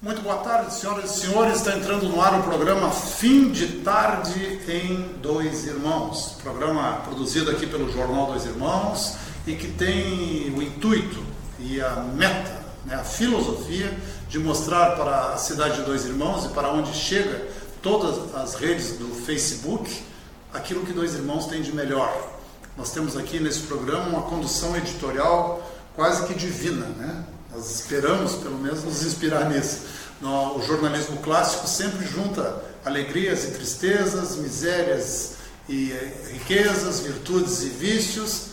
Muito boa tarde, senhoras e senhores. Está entrando no ar o programa Fim de Tarde em Dois Irmãos. Programa produzido aqui pelo Jornal Dois Irmãos e que tem o intuito e a meta, a filosofia de mostrar para a cidade de Dois Irmãos e para onde chega todas as redes do Facebook aquilo que Dois Irmãos tem de melhor. Nós temos aqui nesse programa uma condução editorial quase que divina, né? Nós esperamos, pelo menos, nos inspirar nisso. O jornalismo clássico sempre junta alegrias e tristezas, misérias e riquezas, virtudes e vícios,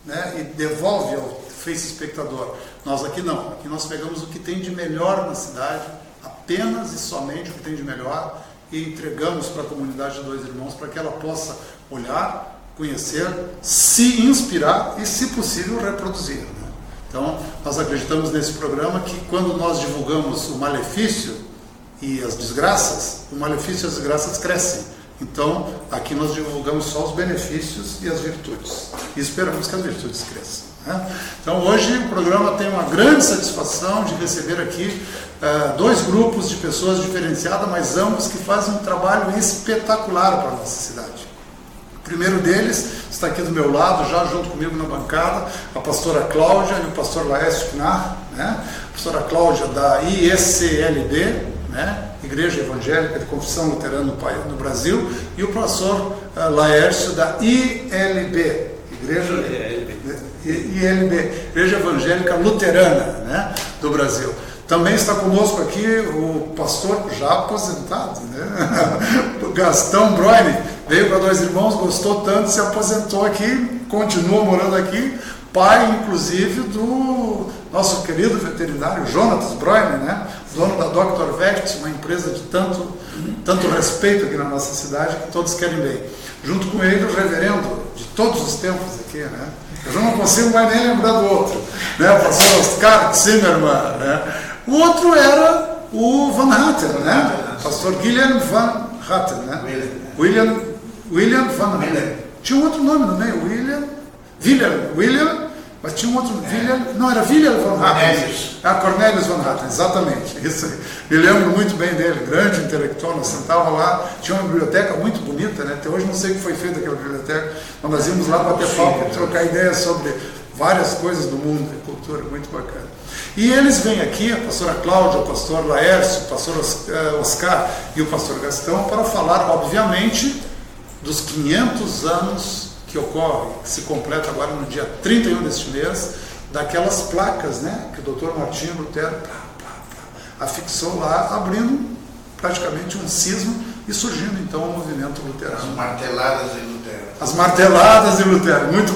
né? E devolve ao espectador. Nós aqui não. Aqui nós pegamos o que tem de melhor na cidade, apenas e somente o que tem de melhor, e entregamos para a comunidade de Dois Irmãos para que ela possa olhar, conhecer, se inspirar e, se possível, reproduzir, né? Então, nós acreditamos nesse programa que quando nós divulgamos o malefício e as desgraças, o malefício e as desgraças crescem. Então, aqui nós divulgamos só os benefícios e as virtudes. E esperamos que as virtudes cresçam, né? Então, hoje o programa tem uma grande satisfação de receber aqui dois grupos de pessoas diferenciadas, mas ambos que fazem um trabalho espetacular para a nossa cidade. O primeiro deles está aqui do meu lado, já junto comigo na bancada, a pastora Cláudia e o pastor Laércio Knar, né? A pastora Cláudia da IECLB, né? Igreja Evangélica de Confissão Luterana no Brasil, e o pastor Laércio da ILB, Igreja Evangélica Luterana, né? Do Brasil. Também está conosco aqui o pastor já aposentado, né? O Gastão Broine, veio para Dois Irmãos, gostou tanto, se aposentou aqui, continua morando aqui, pai inclusive do nosso querido veterinário Jonatas Broine, né? Dono da Dr. Vet, uma empresa de tanto respeito aqui na nossa cidade, que todos querem bem. Junto com ele o reverendo de todos os tempos aqui, né? Eu já não consigo mais nem lembrar do outro, né? O pastor Oscar Zimmermann, né? O outro era o Van Hatten, né? Pastor Guilherme Van Hatten, né? William Van Hatten. Tinha um outro nome no meio, William, mas tinha um outro, era William Van Hatten. Cornelius Van Hatten, exatamente, isso aí. Me lembro muito bem dele, grande intelectual, nós sentávamos lá, tinha uma biblioteca muito bonita, né? Até hoje não sei o que foi feito aquela biblioteca, mas nós íamos lá bater papo, trocar ideias sobre várias coisas do mundo, da cultura, muito bacana. E eles vêm aqui, a pastora Cláudia, o pastor Laércio, o pastor Oscar e o pastor Gastão, para falar, obviamente, dos 500 anos que ocorre, que se completa agora no dia 31 deste mês, daquelas placas, né, que o Dr. Martinho Lutero afixou lá, abrindo praticamente um cisma e surgindo então o movimento luterano. As marteladas de Lutero. As marteladas de Lutero, muito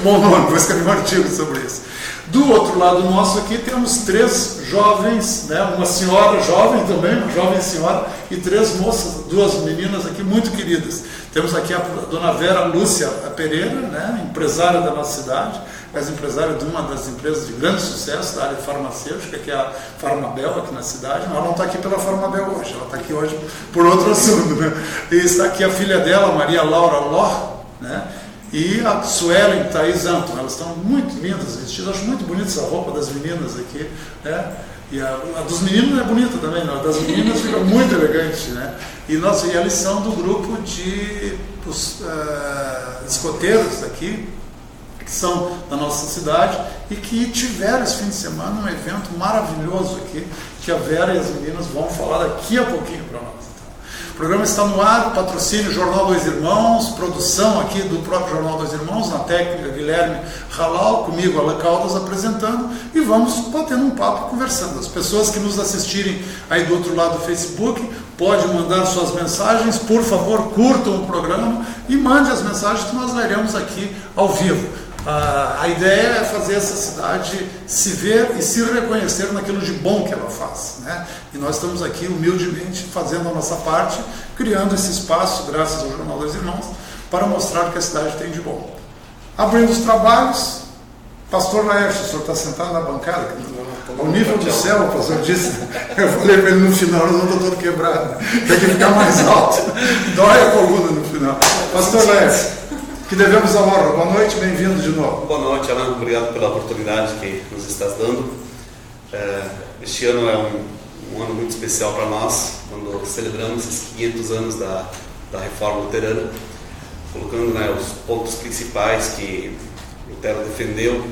bom nome, vou escrever um artigo sobre isso. Do outro lado nosso aqui temos três jovens, né, uma senhora jovem também, uma jovem senhora, e três moças, duas meninas aqui muito queridas. Temos aqui a dona Vera Lúcia Pereira, né, empresária da nossa cidade, mas empresária de uma das empresas de grande sucesso da área farmacêutica, que é a Farmabel aqui na cidade. Mas ela não está aqui pela Farmabel hoje, ela está aqui hoje por outro assunto, né? E está aqui a filha dela, Maria Laura Ló, né? E a Suelen Thaís Anton. Elas estão muito lindas vestidas, acho muito bonita essa roupa das meninas aqui, né? E a dos meninos é bonita também, não? A das meninas fica muito elegante, né? E eles são do grupo de escoteiros aqui, que são da nossa cidade e que tiveram esse fim de semana um evento maravilhoso aqui, que a Vera e as meninas vão falar daqui a pouquinho para nós. O programa está no ar, patrocínio Jornal Dois Irmãos, produção aqui do próprio Jornal Dois Irmãos, na técnica Guilherme Halal, comigo Alan Caldas apresentando, e vamos batendo um papo, conversando. As pessoas que nos assistirem aí do outro lado do Facebook, podem mandar suas mensagens, por favor, curtam o programa e mande as mensagens que nós leremos aqui ao vivo. A ideia é fazer essa cidade se ver e se reconhecer naquilo de bom que ela faz, né? E nós estamos aqui humildemente fazendo a nossa parte, criando esse espaço, graças ao Jornal Dois Irmãos, para mostrar o que a cidade tem de bom. Abrindo os trabalhos, pastor Laércio, o senhor está sentado na bancada, ao nível do céu, o pastor disse, eu falei para ele no final, eu não estou todo quebrado, tem que ficar mais alto, dói a coluna no final. Pastor Laércio, que devemos a honra. Boa noite, bem-vindo de novo. Boa noite, Alan. Obrigado pela oportunidade que nos estás dando. Este ano é um ano muito especial para nós, quando celebramos esses 500 anos da Reforma Luterana, colocando, né, os pontos principais que Lutero defendeu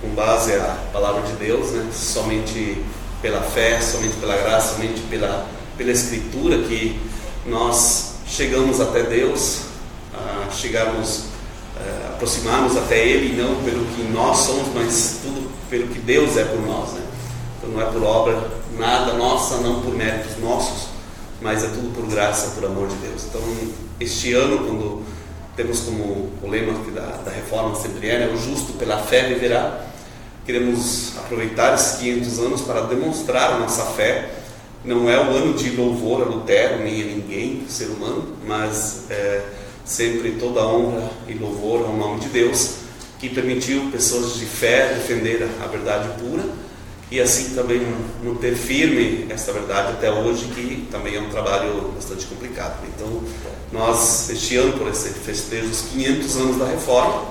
com base à palavra de Deus, né, somente pela fé, somente pela graça, somente pela Escritura que nós chegamos até Deus, aproximarmos até Ele, não pelo que nós somos, mas tudo pelo que Deus é por nós, né? Então não é por obra nada nossa, não por méritos nossos, mas é tudo por graça, por amor de Deus. Então este ano, quando temos como o lema da Reforma sempre é, né, o justo pela fé viverá, queremos aproveitar esses 500 anos para demonstrar a nossa fé. Não é um ano de louvor a Lutero, nem a ninguém, ser humano, mas sempre toda a honra e louvor ao nome de Deus, que permitiu pessoas de fé defender a verdade pura e assim também manter firme essa verdade até hoje, que também é um trabalho bastante complicado. Então, nós, este ano, por esse festejo dos 500 anos da Reforma,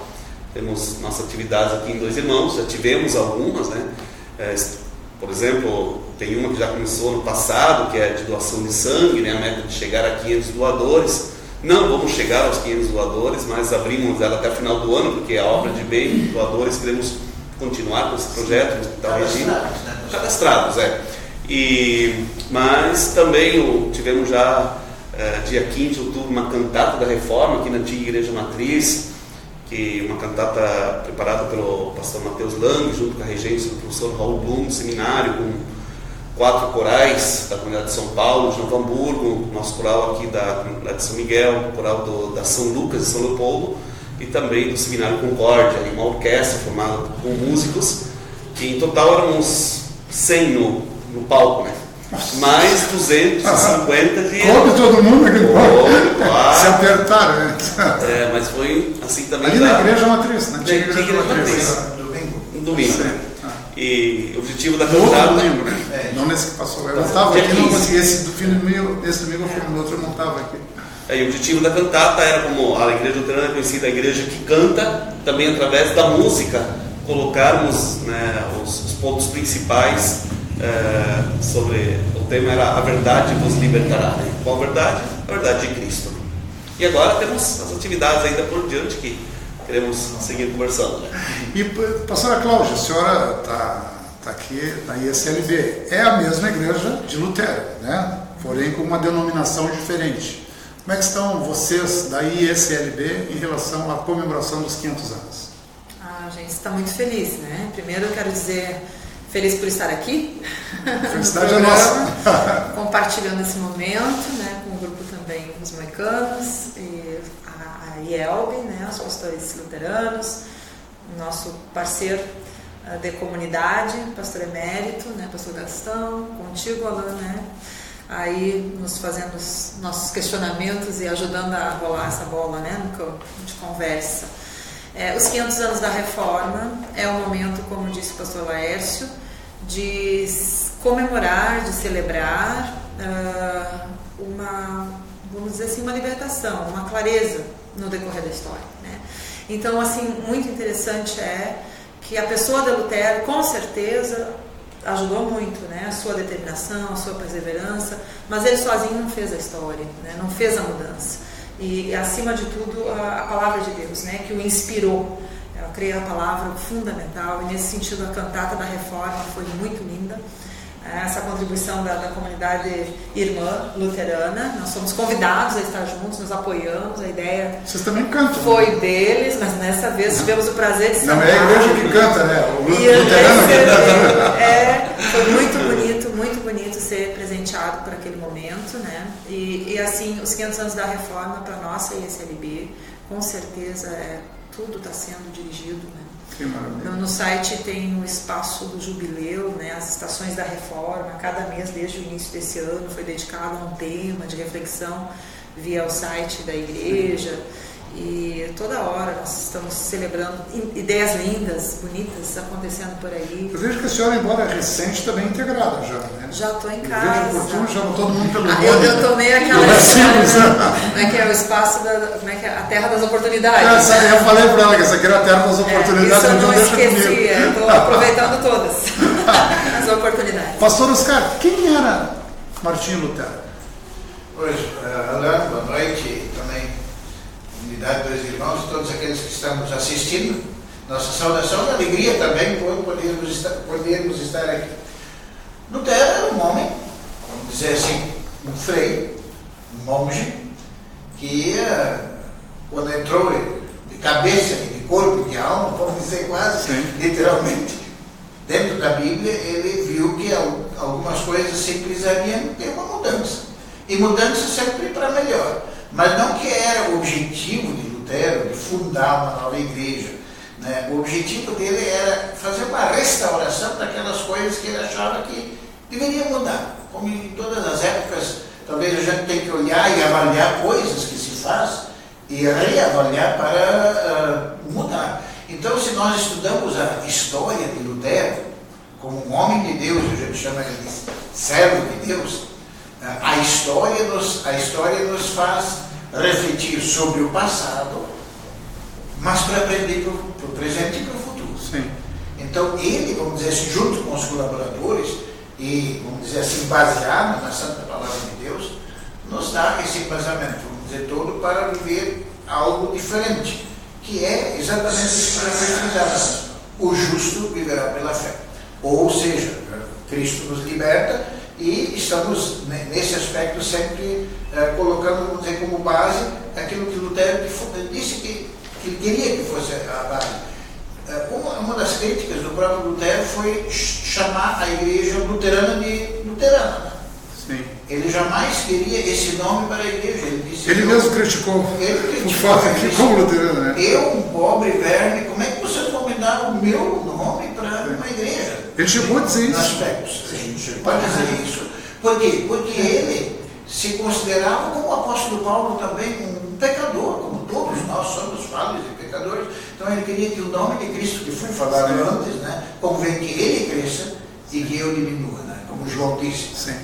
temos nossas atividades aqui em Dois Irmãos, já tivemos algumas, né? Por exemplo, tem uma que já começou no passado, que é de doação de sangue, né? A meta de chegar a 500 doadores. Não vamos chegar aos 500 doadores, mas abrimos ela até o final do ano, porque a obra de bem, doadores, queremos continuar com esse projeto no Hospital Regina. Cadastrados, mas também tivemos já, dia 15 de outubro, uma cantata da Reforma aqui na antiga Igreja Matriz, que uma cantata preparada pelo pastor Mateus Lang, junto com a regência do professor Raul Blum, do seminário, com 4 corais da comunidade de São Paulo, de Novo Hamburgo, nosso coral aqui da comunidade de São Miguel, o coral da São Lucas e São Leopoldo, e também do seminário Concórdia, uma orquestra formada com músicos, que em total éramos 100 no palco, né? Mais 250 de... Coube todo mundo aqui. Claro. Se apertaram, né? Mas foi assim também... Ali na Igreja Matriz, né? Tinha Igreja Matriz. Domingo, né? E o objetivo da cantata... domingo, né? Não nesse que passou. Eu não estava aqui, não consegui. Esse domingo eu fui no outro, eu não estava aqui. E o objetivo da cantata era, como a Igreja Luterana é conhecida, a igreja que canta, também através da música, colocarmos, né, os pontos principais sobre o tema. Era a verdade vos libertará, né? Qual verdade? A verdade de Cristo. E agora temos as atividades ainda por diante que queremos seguir conversando, né? E, pastora Cláudia, a senhora está aqui na ISLB, é a mesma igreja de Lutero, né? Porém com uma denominação diferente. Como é que estão vocês da ISLB em relação à comemoração dos 500 anos? A gente está muito feliz, né? Primeiro eu quero dizer feliz por estar aqui. Felicidade é nossa. Compartilhando esse momento, né, com o grupo também Os Moicanos e a IELB, né, os pastores luteranos, nosso parceiro de comunidade, pastor emérito, né, pastor Gastão, contigo, Alan, né? Aí nos fazendo os nossos questionamentos e ajudando a rolar essa bola, né, no campo de conversa. Os 500 anos da Reforma é um momento, como disse o pastor Laércio, de comemorar, de celebrar vamos dizer assim, uma libertação, uma clareza no decorrer da história, né? Então, assim, muito interessante é que a pessoa de Lutero, com certeza, ajudou muito, né? A sua determinação, a sua perseverança, mas ele sozinho não fez a história, né? Não fez a mudança. E acima de tudo, a palavra de Deus, né? Que o inspirou. Eu creio a palavra fundamental, e nesse sentido a cantata da Reforma foi muito linda. Essa contribuição da comunidade irmã luterana, nós somos convidados a estar juntos, nos apoiamos, a ideia Vocês também cantam, foi né? deles, mas nessa vez tivemos o prazer de Não cantar. é a igreja que canta, né? O luterano que canta. Foi muito bonito ser presenteado por aquele momento, né? E assim, os 500 anos da Reforma para nossa ISLB, com certeza tudo está sendo dirigido, né? No site tem o espaço do jubileu, né, as estações da Reforma. Cada mês, desde o início desse ano, foi dedicado a um tema de reflexão via o site da igreja. E toda hora nós estamos celebrando ideias lindas, bonitas, acontecendo por aí. Eu vejo que a senhora, embora recente, está bem integrada já, né? Já estou em Eu casa. vejo por já todo mundo pelo nome. Eu tomei aquela... Como é que é o espaço como é que é? A terra das oportunidades. Eu falei para ela que essa aqui era a terra das oportunidades. Isso eu não deixa esqueci, comigo. estou aproveitando todas. Pastor Oscar, quem era Martinho Lutero? Pois, Alain, boa noite, e também comunidade dos irmãos e todos aqueles que estamos assistindo. Nossa saudação e alegria também por podermos estar aqui. Lutero era um homem, vamos dizer assim, um frei, um monge, que quando entrou de cabeça, de corpo, de alma, vamos dizer quase, literalmente, dentro da Bíblia, ele viu que algumas coisas sempre precisariam ter uma mudança. E mudança sempre para melhor. Mas não que era o objetivo de Lutero de fundar uma nova igreja. Né? O objetivo dele era fazer uma restauração daquelas coisas que ele achava que deveriam mudar. Como em todas as épocas, talvez a gente tenha que olhar e avaliar coisas que se faz e reavaliar para mudar. Então, se nós estudamos a história de Lutero, como um homem de Deus, a gente chama ele de servo de Deus, a história nos faz refletir sobre o passado, mas para aprender para o presente e para o futuro. Sim. Então, ele, vamos dizer assim, junto com os colaboradores, e, vamos dizer assim, baseado na Santa Palavra de Deus, nos dá esse embasamento, vamos dizer, todo para viver algo diferente, que é exatamente isso que já foi frisado. O justo viverá pela fé. Ou seja, Cristo nos liberta e estamos, nesse aspecto, sempre colocando, vamos dizer, como base aquilo que Lutero disse que ele queria que fosse a base. Uma das críticas do próprio Lutero foi chamar a igreja luterana de luterana. Sim. Ele jamais queria esse nome para a igreja. Ele mesmo criticou o fato que, como luterano, né? Eu, um pobre verme, como é que vocês vão me dar o meu nome para uma igreja? Ele chegou a dizer isso. Aspectos. Pode dizer isso. Por quê? Porque ele se considerava, como o apóstolo Paulo também, um pecador, como todos nós somos falhos e pecadores. Então ele queria que o nome de Cristo, que foi falado antes, né, convém que ele cresça e que eu diminua, né, como João disse. Sim.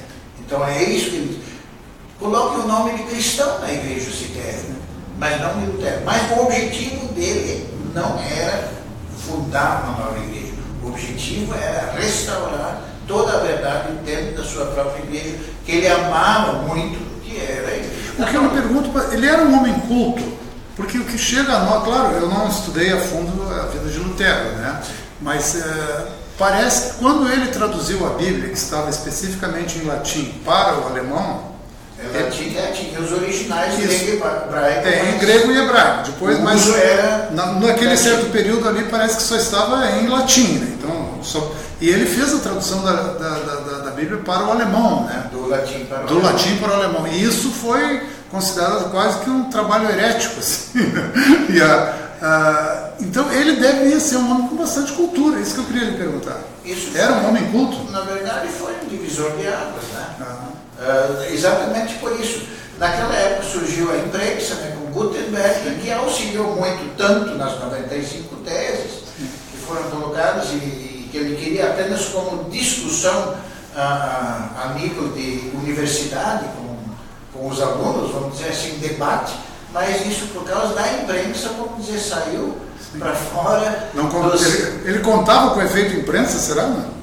Então é isso que ele coloque o nome de cristão na igreja, se quer, mas não de Lutero. Mas o objetivo dele não era fundar uma nova igreja. O objetivo era restaurar toda a verdade dentro da sua própria igreja, que ele amava muito, que era a igreja. O que eu me pergunto, ele era um homem culto, porque o que chega a nós, claro, eu não estudei a fundo a vida de Lutero, né? Mas parece que quando ele traduziu a Bíblia, que estava especificamente em latim para o alemão, tinha os originais em grego e hebraico. Em grego e hebraico. Depois, mas naquele certo período ali parece que só estava em latim, né? Então, e ele fez a tradução da Bíblia para o alemão, né? Do latim para o alemão. E isso foi considerado quase que um trabalho herético, assim. Então ele deveria ser um homem com bastante cultura, isso que eu queria lhe perguntar. Era um homem culto? Na verdade foi um divisor de águas, né? Exatamente por isso. Naquela época surgiu a imprensa, né, com Gutenberg, que auxiliou muito, tanto nas 95 teses que foram colocadas e que ele queria apenas como discussão a nível de universidade, com os alunos, vamos dizer assim, debate, mas isso por causa da imprensa, vamos dizer, saiu para fora. Ele contava com o efeito imprensa, será? Não?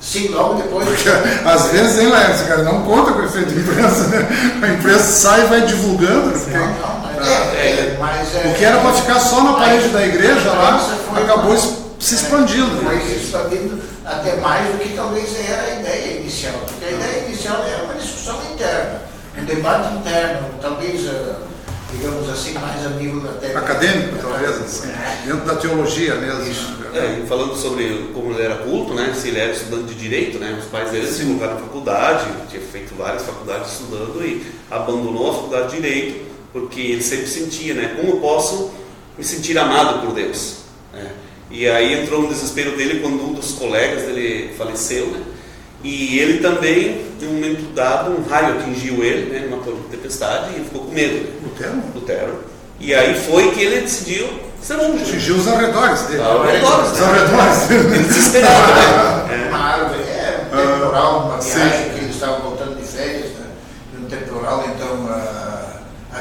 Sim, logo depois. Porque às vezes, hein, Laércio, cara, não conta com o efeito imprensa, né? A imprensa sai e vai divulgando. Porque, o que era para ficar só na parede da igreja lá, acabou se expandindo. Foi se expandindo até mais do que talvez era a ideia inicial. Porque a ideia inicial era uma discussão interna, um debate interno, talvez, digamos assim, mais a nível até acadêmico, talvez, assim, dentro da teologia mesmo. Isso. Falando sobre como ele era culto, né, se ele era estudante de direito, né, os pais dele se colocaram na faculdade, tinha feito várias faculdades estudando e abandonou a faculdade de direito porque ele sempre sentia, né, como eu posso me sentir amado por Deus, né? E aí entrou no desespero dele quando um dos colegas dele faleceu, né? E ele também, em um momento dado, um raio atingiu ele, né, numa tempestade, e ele ficou com medo. Lutero. E aí foi que ele decidiu ser monge. Atingiu os arredores dele. Os arredores dele. Desesperado, né? Uma árvore, um temporal, uma viagem que eles estavam voltando de férias, né? Um temporal, então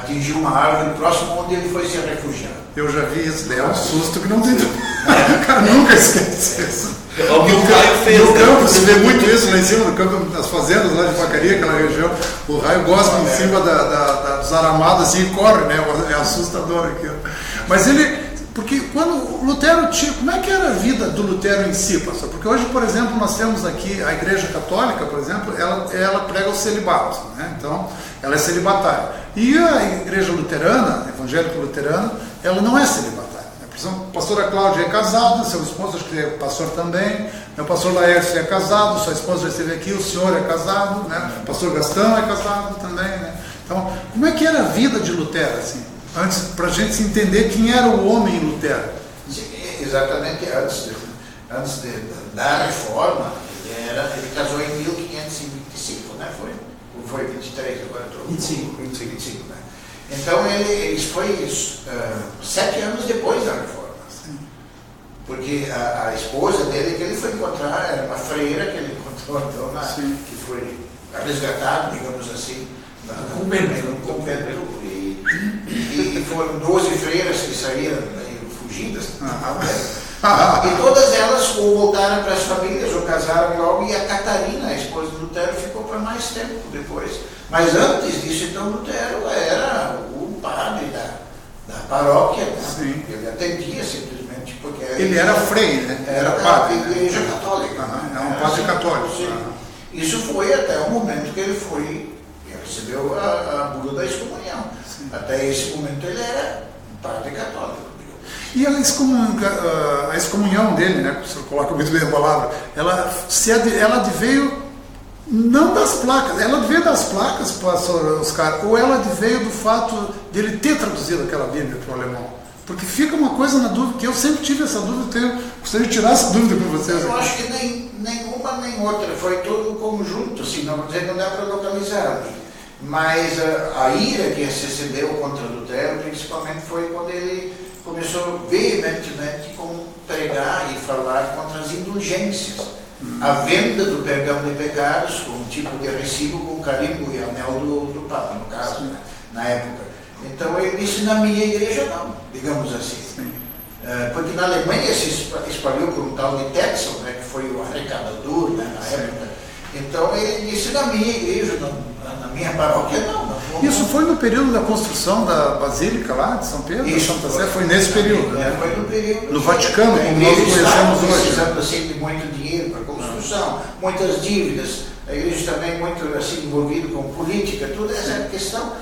atingiu uma árvore próximo onde ele foi se refugiar. Eu já vi isso, daí é um susto que não tem. O cara nunca esquece isso. É o que o raio fez. No campo, você vê muito isso lá em cima, no campo, nas fazendas lá de Vacaria, aquela região, o raio gosta em cima dos aramados assim e corre, né? É assustador aquilo. Mas ele. Porque quando o Lutero tinha. Como é que era a vida do Lutero em si, pastor? Porque hoje, por exemplo, nós temos aqui a Igreja Católica, por exemplo, ela prega o celibato, né? Então, ela é celibatária. E a Igreja Luterana, evangélico-luterana, ela não é celibatária. Por exemplo, a pastora Cláudia é casada, seu esposo acho que é pastor também, meu pastor Laércio é casado, sua esposa já esteve aqui, o senhor é casado, né? O pastor Gastão é casado também, né? Então, como é que era a vida de Lutero, assim? Antes, para a gente entender quem era o homem Lutero. Sim, exatamente antes da reforma, ele casou em 1525, né? Ou foi 23, agora estou... 25, né? Então ele foi 7 anos depois da reforma. Sim. Porque a esposa dele, que ele foi encontrar, era uma freira que ele encontrou, então, que foi resgatada, digamos assim, no convento. E foram 12 freiras que saíram fugidas. E todas elas ou voltaram para as famílias ou casaram logo, e a Catarina, a esposa do Lutero, ficou por mais tempo depois. Mas antes disso, então, Lutero era o padre da paróquia. Né? Ele atendia simplesmente porque... Ele era frei, né? Era padre. Da Igreja Católica. Era um padre católico. Isso foi até o momento que ele recebeu a bula da excomunhão. Até esse momento ele era um padre católico. E a excomunhão dele, né, o senhor coloca muito bem a palavra, ela adveio não das placas, ela adveio das placas, pastor Oscar, ou ela adveio do fato de ele ter traduzido aquela Bíblia para o alemão? Porque fica uma coisa na dúvida, que eu sempre tive essa dúvida, gostaria de tirar essa dúvida com vocês. Eu acho que nem uma nem outra, foi todo o conjunto, assim, não dá para localizar. Mas a ira que se acendeu contra Lutero, principalmente, foi quando ele começou veementemente a pregar e falar contra as indulgências. A venda do perdão de pecados, com um tipo de recibo com carimbo e anel do Papa, no caso, né, na época. Então ele disse, na minha igreja não, digamos assim. Porque na Alemanha se espalhou por um tal de Tetzel, né, que foi o arrecadador, né, na época. Então ele disse, na minha igreja, na minha paróquia, não. Isso foi no período da construção da Basílica lá de São Pedro? Isso, Santa Sé, foi nesse período, né? Foi no período. No Vaticano, como nós conhecemos hoje. Precisando assim, de muito dinheiro para construção, muitas dívidas, a igreja também muito assim, envolvida com política, toda essa questão.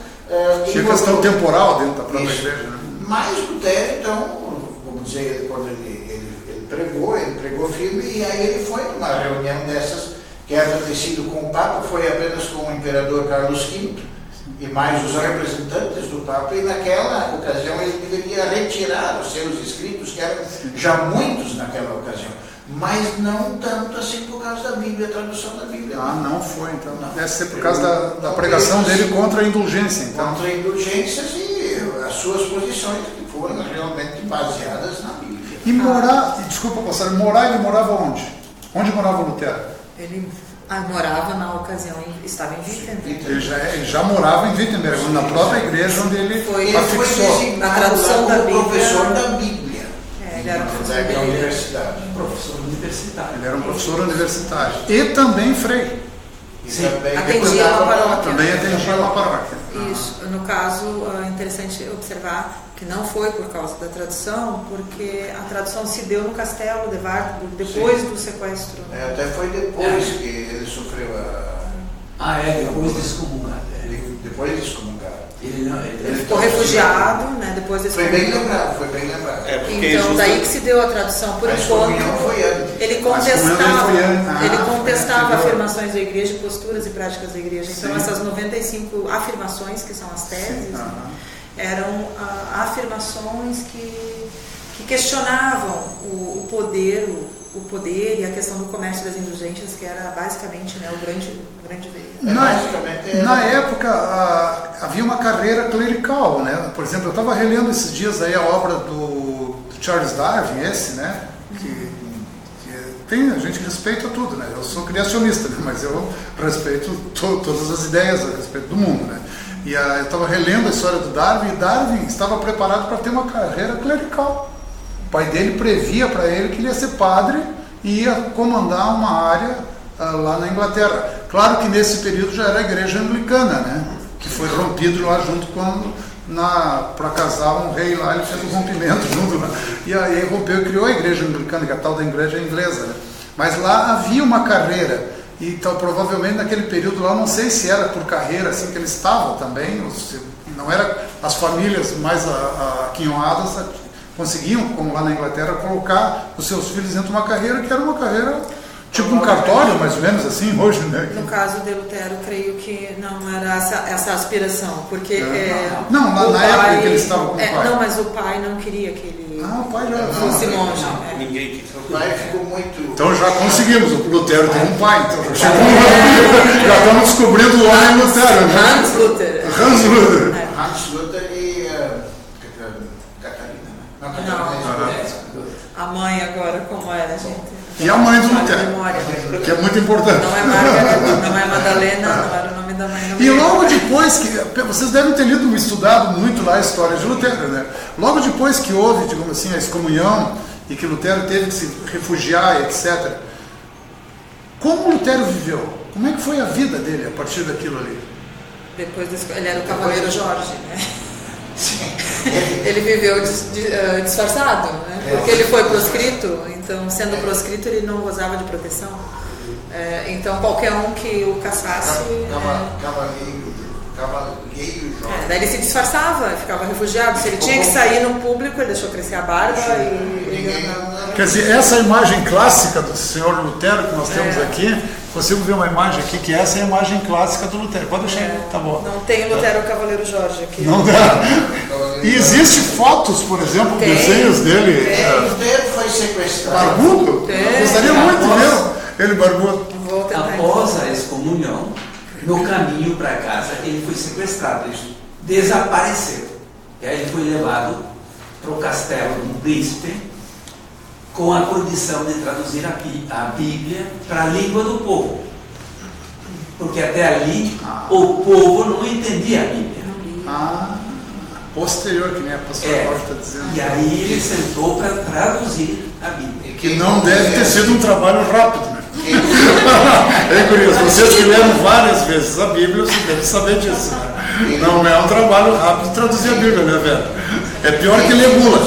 Tinha questão temporal dentro da própria igreja, né? Mas Lutero, então, vamos dizer, quando ele pregou firme, e aí ele foi numa reunião dessas, que era ter sido com o Papa, foi apenas com o imperador Carlos V e mais os representantes do Papa, e naquela ocasião ele deveria retirar os seus escritos, que eram já muitos naquela ocasião, mas não tanto assim por causa da Bíblia, a tradução da Bíblia. Não foi, então. Não. Deve ser por causa da pregação dele contra a indulgência, então. Contra indulgências e as suas posições, que foram realmente baseadas na Bíblia. E desculpa, pastor, ele morava onde? Onde morava o Lutero? Ele morava na ocasião, estava em Wittenberg. Ele já morava em Wittenberg, na própria igreja onde ele afixou. Na tradução da Bíblia. Professor da Bíblia. Ele era professor da universidade. Professor universitário. Ele era um professor universitário. E também frei. Sim. Atendia uma paróquia. Também atendia uma paróquia. Isso. No caso, é interessante observar que não foi por causa da tradução, porque a tradução se deu no castelo de Wartburg, depois do sequestro. Até foi depois que ele sofreu depois de excomungar. Depois de excomungar. Ele ficou refugiado, né, depois desse foi bem lembrado. Então, daí que se deu a tradução. Por enquanto, ele contestava afirmações da igreja, posturas e práticas da igreja. Então, essas 95 afirmações, que são as teses, eram afirmações que questionavam o poder e a questão do comércio das indulgências, que era basicamente, né, o grande veio. Na época havia uma carreira clerical, né? Por exemplo, eu estava relendo esses dias aí a obra do Charles Darwin, né? A gente respeita tudo, né? Eu sou criacionista, né? Mas eu respeito todas as ideias a respeito do mundo, né? E eu estava relendo a história do Darwin, e Darwin estava preparado para ter uma carreira clerical. O pai dele previa para ele que ele ia ser padre e ia comandar uma área lá na Inglaterra. Claro que nesse período já era a igreja anglicana, né? Que foi rompido lá junto com... para casar um rei lá, ele fez um rompimento junto lá. E aí rompeu e criou a igreja anglicana, que é a tal da igreja inglesa, né? Mas lá havia uma carreira. Então, provavelmente naquele período lá, não sei se era por carreira assim que ele estava também, ou se não era as famílias mais aquinhoadas conseguiam, como lá na Inglaterra, colocar os seus filhos dentro de uma carreira que era uma carreira tipo um cartório, mais ou menos assim, hoje, né? No caso de Lutero, creio que não era essa aspiração, porque não, na época que ele estava com o pai. Não, mas o pai não queria que ele o pai já fosse monge. Ninguém quis. O pai ficou muito... Então já conseguimos, o Lutero tem um pai, então já estamos descobrindo o homem Lutero, né? Hans Luther. Hans Luther. Hans Luther e Catarina, né? Não, Catarina. A mãe agora, como era, gente? E a mãe do Lutero, que é muito importante. Não é Margareta, não é Madalena, não era o nome da mãe. E logo depois que... Vocês devem ter lido, estudado muito lá a história de Lutero, né? Logo depois que houve, digamos assim, a excomunhão e que Lutero teve que se refugiar, etc. Como Lutero viveu? Como é que foi a vida dele a partir daquilo ali? Depois ele era o Cavaleiro Jorge, né? Ele viveu disfarçado, né? Porque ele foi proscrito, então sendo proscrito ele não gozava de proteção. Então qualquer um que o caçasse... Cavaleiro Jorge. Daí ele se disfarçava, ficava refugiado. Se ele tinha que sair no público, ele deixou crescer a barba e... Quer dizer, essa imagem clássica do senhor Lutero que nós temos aqui, consigo ver uma imagem aqui, que essa é a imagem clássica do Lutero. Pode deixar, tá bom. Não tem Lutero Cavaleiro Jorge aqui. Não dá. E existem fotos, por exemplo, desenhos dele. Lutero foi sequestrado. Barbudo? Eu gostaria muito de ver ele barbudo. Após a excomunhão, no caminho para casa, ele foi sequestrado, ele desapareceu. E aí ele foi levado para o castelo de um príncipe com a condição de traduzir a Bíblia para a língua do povo. Porque até ali o povo não entendia a Bíblia. Posterior, que nem a pastora Paula está dizendo. E aí ele sentou para traduzir a Bíblia. Que não deve ter sido um trabalho rápido, né? É curioso, vocês que leram várias vezes a Bíblia, você deve saber disso, né? Não é um trabalho rápido traduzir a Bíblia, né, velho? É pior que ler bula.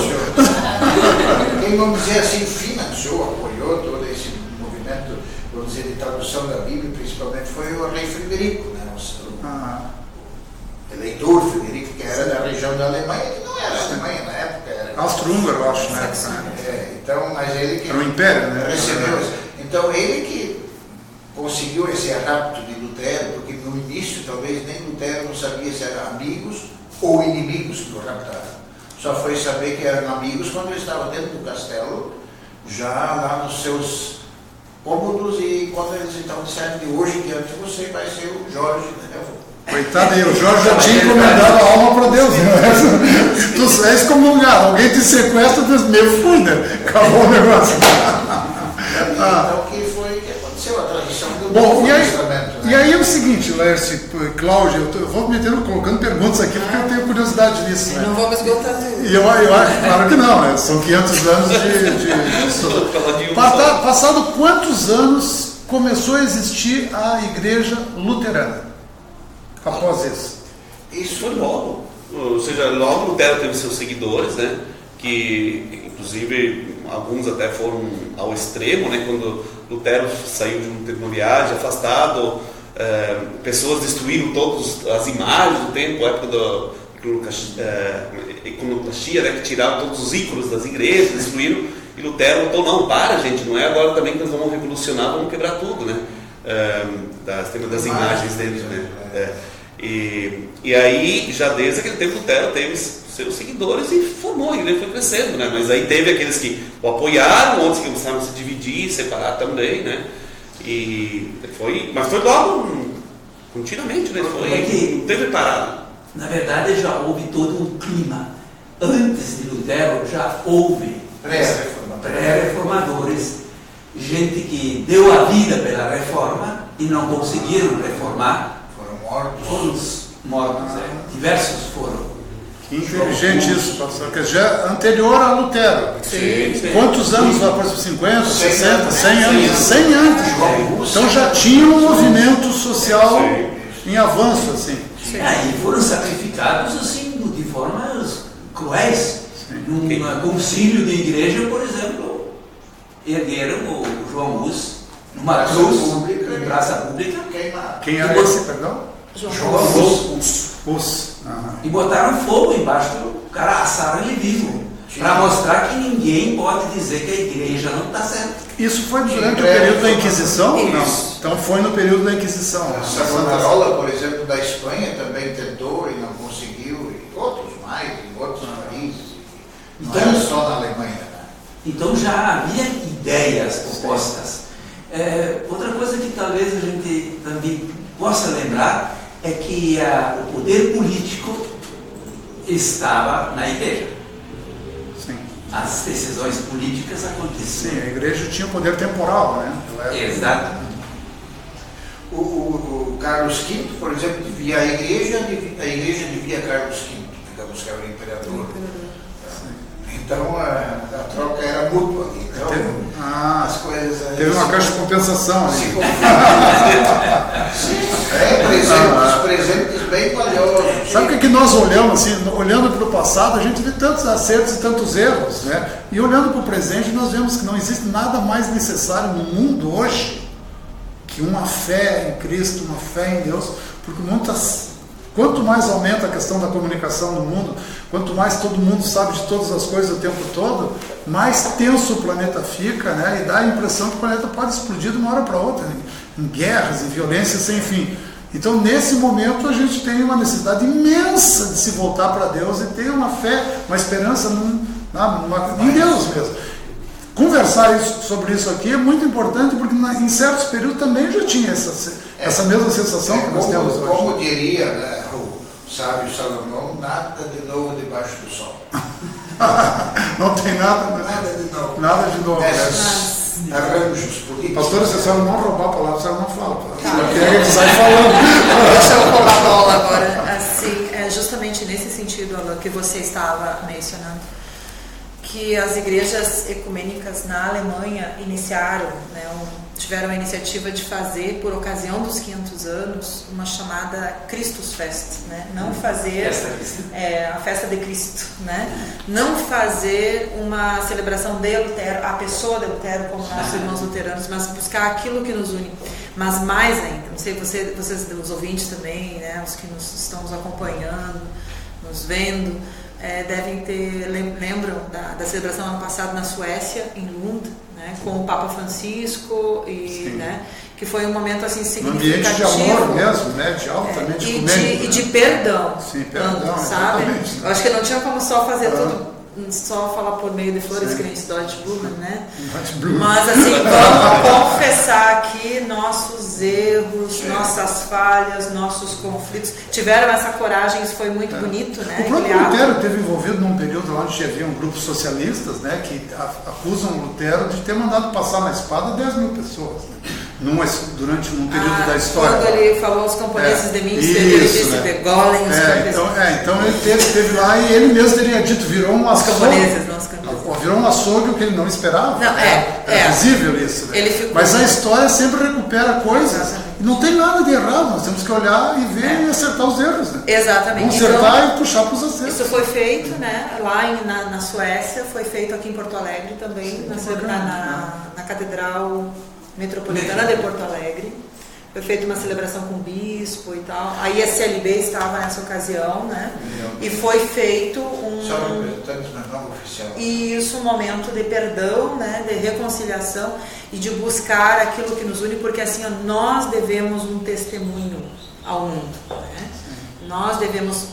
Quem, vamos dizer assim, financiou, apoiou todo esse movimento, vamos dizer, de tradução da Bíblia, principalmente, foi o rei Frederico, né? O eleitor Frederico, que era da região da Alemanha, que não era Alemanha na época, era Austro-Húngaro, eu acho, né? Então, mas ele que era um império, né? Recebeu, então ele que conseguiu esse rapto de Lutero, porque no início talvez nem Lutero não sabia se eram amigos ou inimigos que o raptaram. Só foi saber que eram amigos quando ele estava dentro do castelo, já lá nos seus cômodos, e quando eles então disseram de hoje em diante você vai ser o Jorge, né? Coitado aí, o Jorge já tinha encomendado a alma para Deus. Né? Tu és como um lugar, alguém te sequestra, tu meio fui, né? Acabou o negócio. Então que foi que aconteceu, a tradição do Novo Testamento. E aí é o seguinte, Laércio, Cláudio, eu vou colocando perguntas aqui porque eu tenho curiosidade nisso. Né? Não vamos esgotar tudo. E eu acho, claro que não, né? São 500 anos de estudo. Passado quantos anos começou a existir a igreja luterana? Após isso? Isso foi logo. Ou seja, logo Lutero teve seus seguidores, né? Que inclusive alguns até foram ao extremo, né? Quando Lutero saiu de uma viagem afastado, pessoas destruíram todas as imagens do tempo, a época da iconoclastia, né? Que tiraram todos os íconos das igrejas, destruíram. E Lutero botou, não, para gente, não é agora também que nós vamos revolucionar, vamos quebrar tudo, né? Das imagens deles, né? E aí, já desde aquele tempo, Lutero teve seus seguidores e formou, a igreja foi crescendo, né? Mas aí teve aqueles que o apoiaram, outros que começaram a se dividir, separar também, né? Mas foi logo, continuamente, né? Não teve parada. Na verdade, já houve todo um clima. Antes de Lutero, já houve pré-reformadores, gente que deu a vida pela reforma e não conseguiram reformar, foram mortos. Diversos foram. Que inteligente isso, pastor, que já é anterior a Lutero. Sim. Quantos anos vai para 50, 60, 100 anos? 100 100 anos. Então já tinha um movimento social em avanço, assim. E foram sacrificados assim de formas cruéis. Num concílio de igreja, por exemplo, ergueram o João Hus numa cruz em praça pública. Quem era esse, perdão? João Hus. E botaram fogo embaixo do cara, assaram ele vivo. Para mostrar que ninguém pode dizer que a igreja não está certa. Isso foi durante o período da Inquisição? Não. Então foi no período da Inquisição. Savonarola, por exemplo, da Espanha, também tentou e não conseguiu, e outros mais, em outros países. Não era só na Alemanha. Né? Então já havia ideias propostas. Outra coisa que talvez a gente também possa lembrar é que o poder político estava na igreja. Sim. As decisões políticas aconteciam. Sim, a igreja tinha poder temporal, né? Exato. O Carlos V, por exemplo, a igreja devia Carlos V, digamos que era o imperador. Então a troca era mútua aqui. Então, as coisas. Teve uma caixa de compensação ali. Os presentes bem valiosos. Sabe o que nós olhamos, assim, olhando para o passado, a gente vê tantos acertos e tantos erros, né? E olhando para o presente, nós vemos que não existe nada mais necessário no mundo hoje que uma fé em Cristo, uma fé em Deus, porque quanto mais aumenta a questão da comunicação no mundo, quanto mais todo mundo sabe de todas as coisas o tempo todo, mais tenso o planeta fica, né? E dá a impressão que o planeta pode explodir de uma hora para outra, em guerras, em violências sem fim. Então, nesse momento, a gente tem uma necessidade imensa de se voltar para Deus e ter uma fé, uma esperança em Deus mesmo. Conversar sobre isso aqui é muito importante, porque em certos períodos também já tinha essa mesma sensação que nós temos hoje. Como diria, né, o sábio Salomão, nada de novo debaixo do sol. Não tem nada de novo. Nada de novo. Arranjos políticos. Pastora, se a senhora não roubar a palavra, a senhora não fala. Porque a gente sai falando. Deixa eu roubar a bola agora. Assim, justamente nesse sentido, Alain, que você estava mencionando, que as igrejas ecumênicas na Alemanha iniciaram, né, tiveram a iniciativa de fazer, por ocasião dos 500 anos, uma chamada Christusfest, né? Não fazer a festa de Cristo, né? Não fazer uma celebração de Lutero, a pessoa de Lutero como nossos irmãos luteranos, mas buscar aquilo que nos une. Mas mais ainda, não sei, vocês, os ouvintes também, né, os que estão nos acompanhando, nos vendo, lembram da celebração ano passado na Suécia, em Lund, né, com o Papa Francisco, e, né, que foi um momento assim significativo. Um ambiente de amor mesmo, né, de altamente ecumênico, e de perdão. Sim, perdão, sabe? exatamente. Eu acho que não tinha como só fazer tudo, só falar por meio de flores, que nem esse Deutsche Blumen, né? Mas assim, vamos confessar aqui nossos erros, nossas falhas, nossos conflitos. Tiveram essa coragem, isso foi muito bonito, né? O próprio Lutero esteve envolvido num período lá onde havia grupos socialistas, né, que acusam o Lutero de ter mandado passar na espada 10 mil pessoas, né? Durante um período da história. Quando ele falou aos camponeses de Münster, ele disse, degolem os camponeses. Então ele teve lá e ele mesmo teria dito, virou um camponeses, virou um açougue que ele não esperava. Não, é visível isso. Né? Mas a história sempre recupera coisas. E não tem nada de errado, nós temos que olhar e ver e acertar os erros. Né? Exatamente. Consertar e puxar para os acertos. Isso foi feito, né, lá na Suécia, foi feito aqui em Porto Alegre também, na Catedral Metropolitana de Porto Alegre. Foi feita uma celebração com o bispo e tal. A ISLB estava nessa ocasião, né? E foi feito um momento de perdão, né? De reconciliação e de buscar aquilo que nos une, porque assim, nós devemos um testemunho ao mundo, né? Nós devemos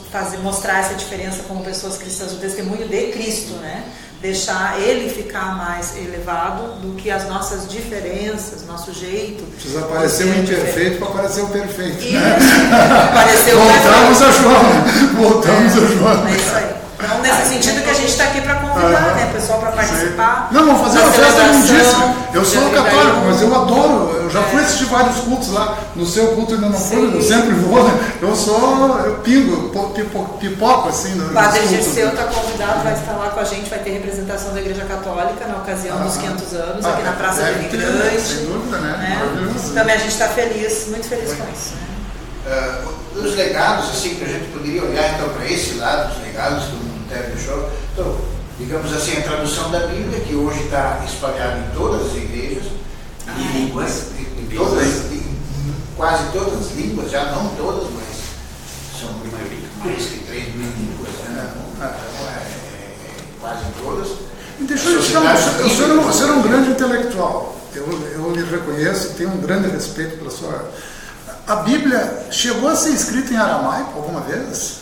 mostrar essa diferença como pessoas cristãs, o testemunho de Cristo, né? Deixar ele ficar mais elevado do que as nossas diferenças, nosso jeito. Precisa aparecer o imperfeito para aparecer o perfeito. Isso, né? Voltamos a João. É isso aí. Então, nesse sentido que a gente está aqui para convidar, né, pessoal para participar. Não, vamos fazer da uma festa celebração, lindíssima. Eu sou dia católico, 31. mas eu adoro. Eu já fui assistir vários cultos lá. No seu culto ainda não fui, Sim. eu sempre vou. Né? Eu pingo, pipoco assim. O Padre Dirceu está convidado, vai estar lá com a gente, vai ter representação da Igreja Católica na ocasião dos 500 anos, aqui na Praça do Imigrante. Sem dúvida, né? Né? Maravilhoso. Também a gente está feliz, muito feliz com isso. Né? Os legados, assim, que a gente poderia olhar então para esse lado, os legados que o Lutero deixou. Então, digamos assim, a tradução da Bíblia, que hoje está espalhada em todas as igrejas, E línguas. em quase todas as línguas, já não todas, mas são mais que 3.000 línguas, né? Então, quase todas. E deixa eu te dar o senhor é um grande intelectual. Eu lhe reconheço, tenho um grande respeito pela sua. A Bíblia chegou a ser escrita em aramaico alguma vez?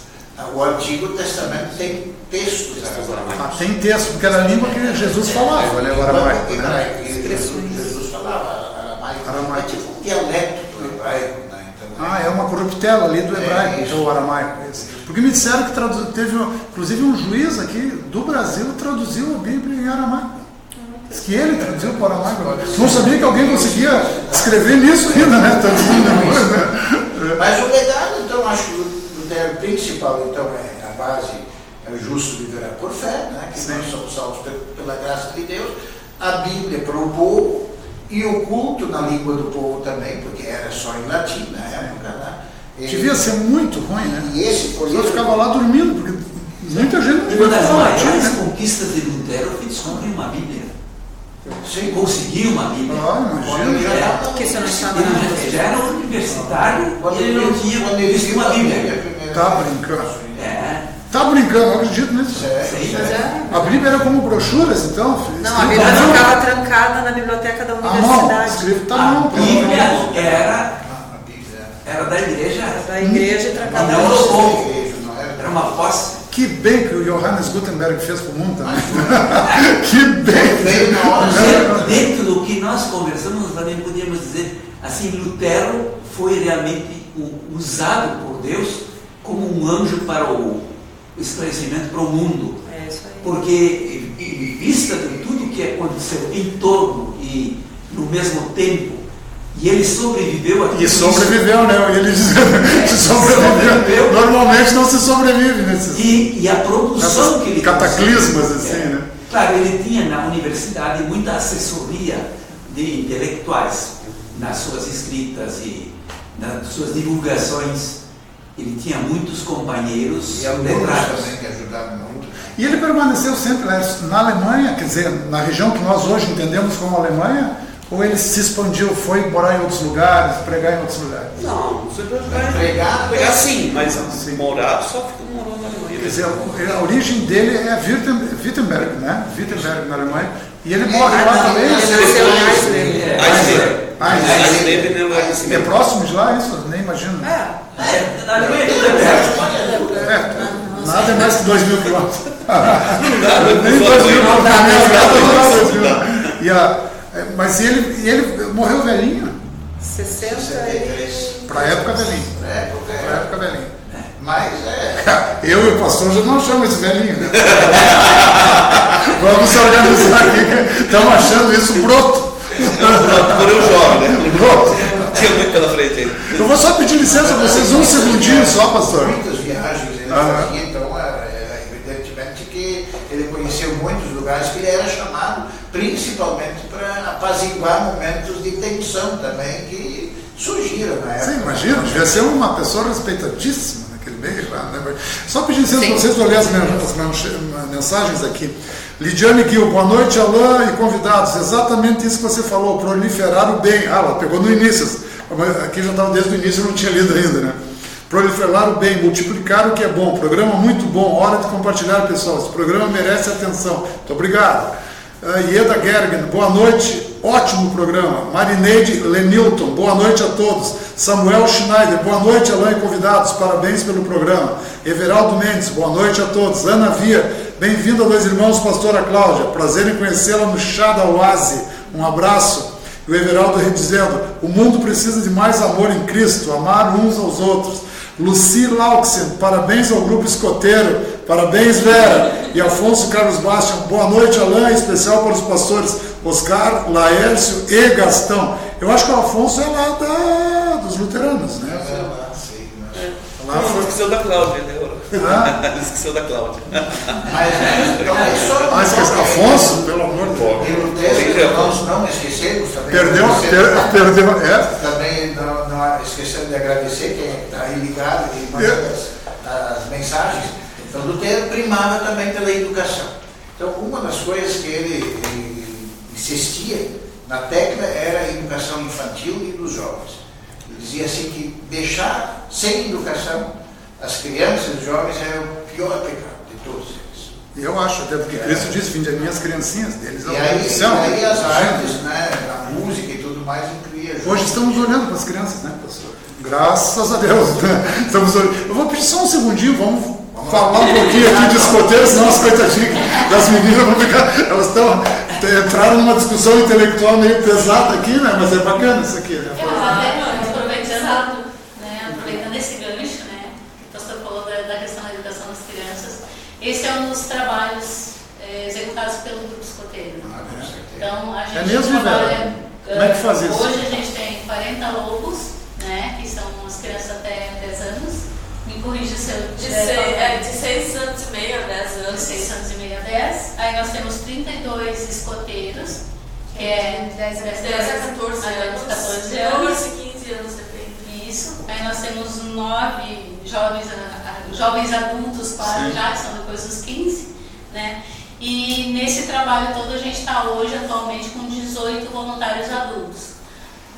O Antigo Testamento tem textos aramaico. Tem texto, porque era a língua que Jesus falava, o aramaico, né? Jesus falava aramaico. É tipo um dialeto do hebraico, né? Então, É uma corruptela ali do hebraico, então o aramaico. Porque me disseram que teve, inclusive, um juiz aqui do Brasil traduziu a Bíblia em aramaico. Diz que ele traduziu para o aramaico. Não sabia que alguém conseguia escrever nisso ainda, né? Mas o legado, então, acho que o Lutero principal, então, é a base, é o justo viverá por fé, né? Que nós somos salvos pela graça de Deus. A Bíblia para o povo e o culto na língua do povo também, porque era só em latim na época, né? Devia ser muito ruim, né? E esse Eu ficava lá dormindo, porque muita gente não Uma devia das falar latim, maiores né? conquistas de Lutero foi descobrir uma Bíblia. Sim. Conseguir uma Bíblia. Imagina. Que você não estava na Ele já era universitário e ele não tinha visto uma Bíblia. Tá brincando. É, Tá brincando, eu acredito nisso. sim. Mas é. A Bíblia era como brochuras, então? Não, a Bíblia ficava trancada na biblioteca da À mão, universidade. escrito à A mão. Bíblia A Bíblia era da igreja. Da igreja e trancada Não, na não. biblioteca. Era uma posse. Que bem que o Johannes Gutenberg fez com o mundo também. Que bem! Veio na hora. Dentro do que nós conversamos, também podíamos dizer assim, Lutero foi realmente usado por Deus como um anjo para o esclarecimento para o mundo. É isso aí. Porque, em vista de tudo que aconteceu em torno e no mesmo tempo, e ele sobreviveu aqui. E sobreviveu, né? Ele dizendo que sobreviveu. Normalmente não se sobrevive nesses E a produção que ele cataclismas, conseguiu, assim, né? Claro, ele tinha na universidade muita assessoria de intelectuais nas suas escritas e nas suas divulgações. Ele tinha muitos companheiros E alunos letrados. também que ajudaram muito. E ele permaneceu sempre na Alemanha, quer dizer, na região que nós hoje entendemos como Alemanha, ou ele se expandiu, foi morar em outros lugares, pregar em outros lugares? Não, você Pregar, pegar sim, mas morar só morou na Alemanha. Quer dizer, a origem dele é Wittenberg, né? Wittenberg, na Alemanha. E ele morre lá também. Ele nasceu em Eisleben. Eisleben É próximo de lá isso? Nem imagino. Na Alemanha tudo é perto. Nada é mais que 2.000 quilômetros. Nem Nem 2.000 quilômetros. Mas ele morreu velhinho? 63. Para a época velhinho. Para época velhinho. Mas Eu e o pastor já não chamamos esse velhinho, né? Vamos se organizar aqui, que estamos achando isso broto. Por um jovem, né? Broto. Tinha muito pela frente ainda. Eu vou só pedir licença a vocês um segundinho só, pastor. muitas viagens ele fazia, então evidentemente que ele conheceu muitos lugares que ele era chamado principalmente para apaziguar momentos de tensão também que surgiram na época. Sim, imagina, devia ser uma pessoa respeitadíssima naquele meio lá, né? Só pedir licença para vocês olharem as mensagens aqui. Lidiane Gil, boa noite, Alain e convidados. Exatamente isso que você falou, proliferar o bem. Ela pegou no início, aqui já estava desde o início, eu não tinha lido ainda, né? Proliferar o bem, multiplicar o que é bom. Programa muito bom, hora de compartilhar, pessoal. Esse programa merece atenção. Muito obrigado. Ieda Gergen, boa noite, ótimo programa. Marineide Lenilton, boa noite a todos. Samuel Schneider, boa noite, Alain e convidados, parabéns pelo programa. Everaldo Mendes, boa noite a todos. Ana Via, bem-vinda, dois irmãos, pastora Cláudia, prazer em conhecê-la no chá da Oase, um abraço. E o Everaldo dizendo, o mundo precisa de mais amor em Cristo, amar uns aos outros. Luci Lauxen, parabéns ao grupo escoteiro Parabéns, Vera. E Afonso Carlos Bastian, boa noite, Alain, especial para os pastores Oscar, Laércio e Gastão. Eu acho que o Afonso é lá dos luteranos, né? Lá foi... esqueceu da Cláudia, né? Ele esqueceu da Cláudia. Mas Afonso, pelo amor de Deus. E no texto nós não esquecemos também. Perdeu, Também não esquecemos de agradecer quem está aí ligado e mandando as mensagens. Então, Lutero primava também pela educação. Então, uma das coisas que ele insistia na tecla era a educação infantil e dos jovens. Ele dizia assim que deixar sem educação as crianças e os jovens é o pior pecado de todos eles. Eu acho, até porque Cristo diz, vinde as minhas criancinhas, deles e aí as artes, né, a música e tudo mais incluía. Hoje estamos olhando para as crianças, né, pastor? Graças a Deus, né? Estamos olhando. Eu vou pedir só um segundinho, vamos falar um pouquinho aqui de escoteiro, senão as coitadinhas das meninas vão ficar. Elas entraram numa discussão intelectual meio pesada aqui, né? Mas é bacana isso aqui, né? Aproveitando esse gancho, né? O pastor falou da questão da educação das crianças. Esse é um dos trabalhos executados pelo Grupo Escoteiro. Então, a gente trabalha. Como é que faz isso? Hoje a gente tem 40 lobos, né? Que são as crianças até 10 anos. Me corrija se eu tiver. De 6 anos e meio a 10 anos. De 6 anos e meio a 10. Aí nós temos 32 escoteiros, que é 10 a 14 anos. 14 anos. 15 anos, depende. Isso. Aí nós temos 9 jovens adultos quase já, que são depois dos 15, né? E nesse trabalho todo a gente está hoje atualmente com 18 voluntários adultos.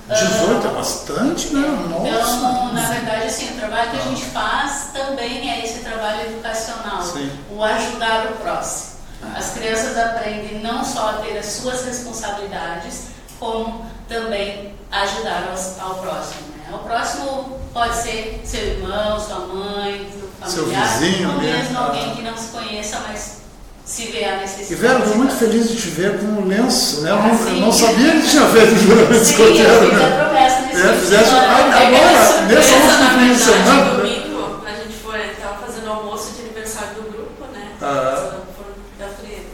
18 é bastante, né? Nossa. Então, na verdade, assim, o trabalho que a gente faz também é esse trabalho educacional, o ajudar o próximo. As crianças aprendem não só a ter as suas responsabilidades, como também ajudar ao próximo. Né? O próximo pode ser seu irmão, sua mãe, seu familiar, seu vizinho, ou mesmo alguém que não se conheça, mas se vê a necessidade. E Vera, estou muito feliz de te ver com um lenço, né? Eu não sabia que tinha feito o juramento escoteiro. Eu fiz a promessa nesse agora, nessa última fim de semana. Domingo, a gente estava fazendo almoço de aniversário do grupo, né? Eu falei,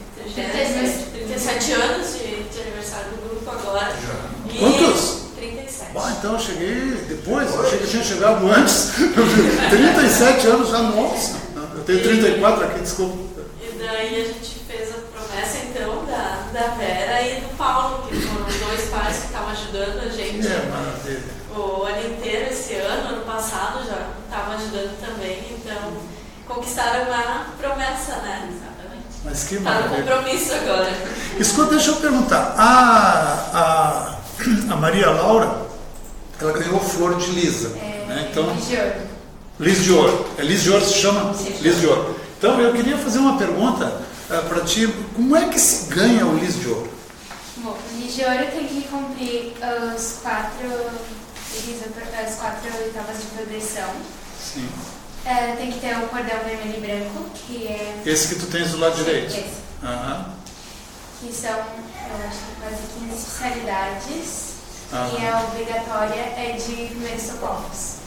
37 anos de aniversário do grupo agora. Quantos? 37. Então eu cheguei depois, eu achei que eu tinha chegado antes. 37 anos já, nossa. Eu tenho 34 aqui, desculpa. E daí a gente fez a promessa então da Vera e do Paulo, que foram dois pais que estavam ajudando a gente o ano inteiro, esse ano passado já estavam ajudando também, então conquistaram a promessa, né? Exatamente. Mas que tá no compromisso agora. Escuta, deixa eu perguntar, a Maria Laura, ela ganhou Flor de Lisa, né? Então, Lis de Ouro. Lis de Ouro. É Lis de Ouro se chama? Sim. Lis de Ouro. Então eu queria fazer uma pergunta para ti, como é que se ganha o Lis de Ouro? Bom, o Lis de Ouro tem que cumprir as 4 etapas de progressão. Sim. Tem que ter o cordão vermelho e branco, que é... Esse que tu tens do lado direito? Esse. Que são, eu acho que quase 15 especialidades. E a obrigatória é de primeiros socorros.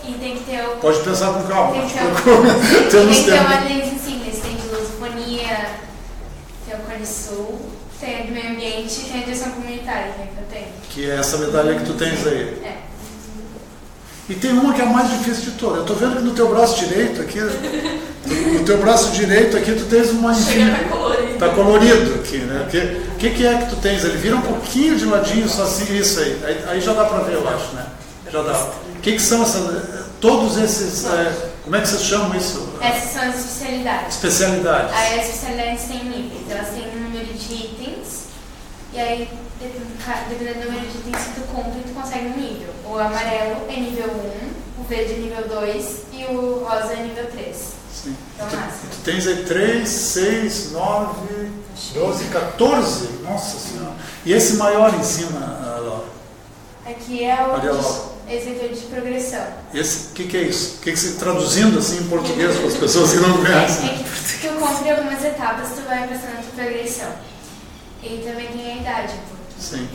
E tem que ter o... Pode pensar com calma. Tem que ter uma ordem simples. Tem de lusofonia, tem o Cone Sul, tem a do meio ambiente e tem a direção comunitária, que eu tenho. Que é essa medalha que tu tens aí. E tem uma que é a mais difícil de todas. Eu estou vendo que no teu braço direito aqui, tu tens uma... Está colorido aqui, né? O que é que tu tens? Ele vira um pouquinho de ladinho, só assim, isso aí. Aí já dá para ver, eu acho, né? Já dá. O que são todos esses... como é que vocês chamam isso? Essas são as especialidades. Especialidades. Aí as especialidades têm níveis. Elas têm um número de itens. E aí, dependendo do número de itens que tu compra, tu consegue um nível. O amarelo é nível 1, o verde é nível 2 e o rosa é nível 3. Sim. Então, tu tens aí 3, 6, 9, 12, 14. Nossa Senhora. E esse maior em cima, Laura? Aqui é o executor de progressão. Esse, o que é isso? O que se traduzindo assim em português para as pessoas que não conhecem? É que tu compra algumas etapas, tu vai passando a tua progressão. E também tem a idade, Sim.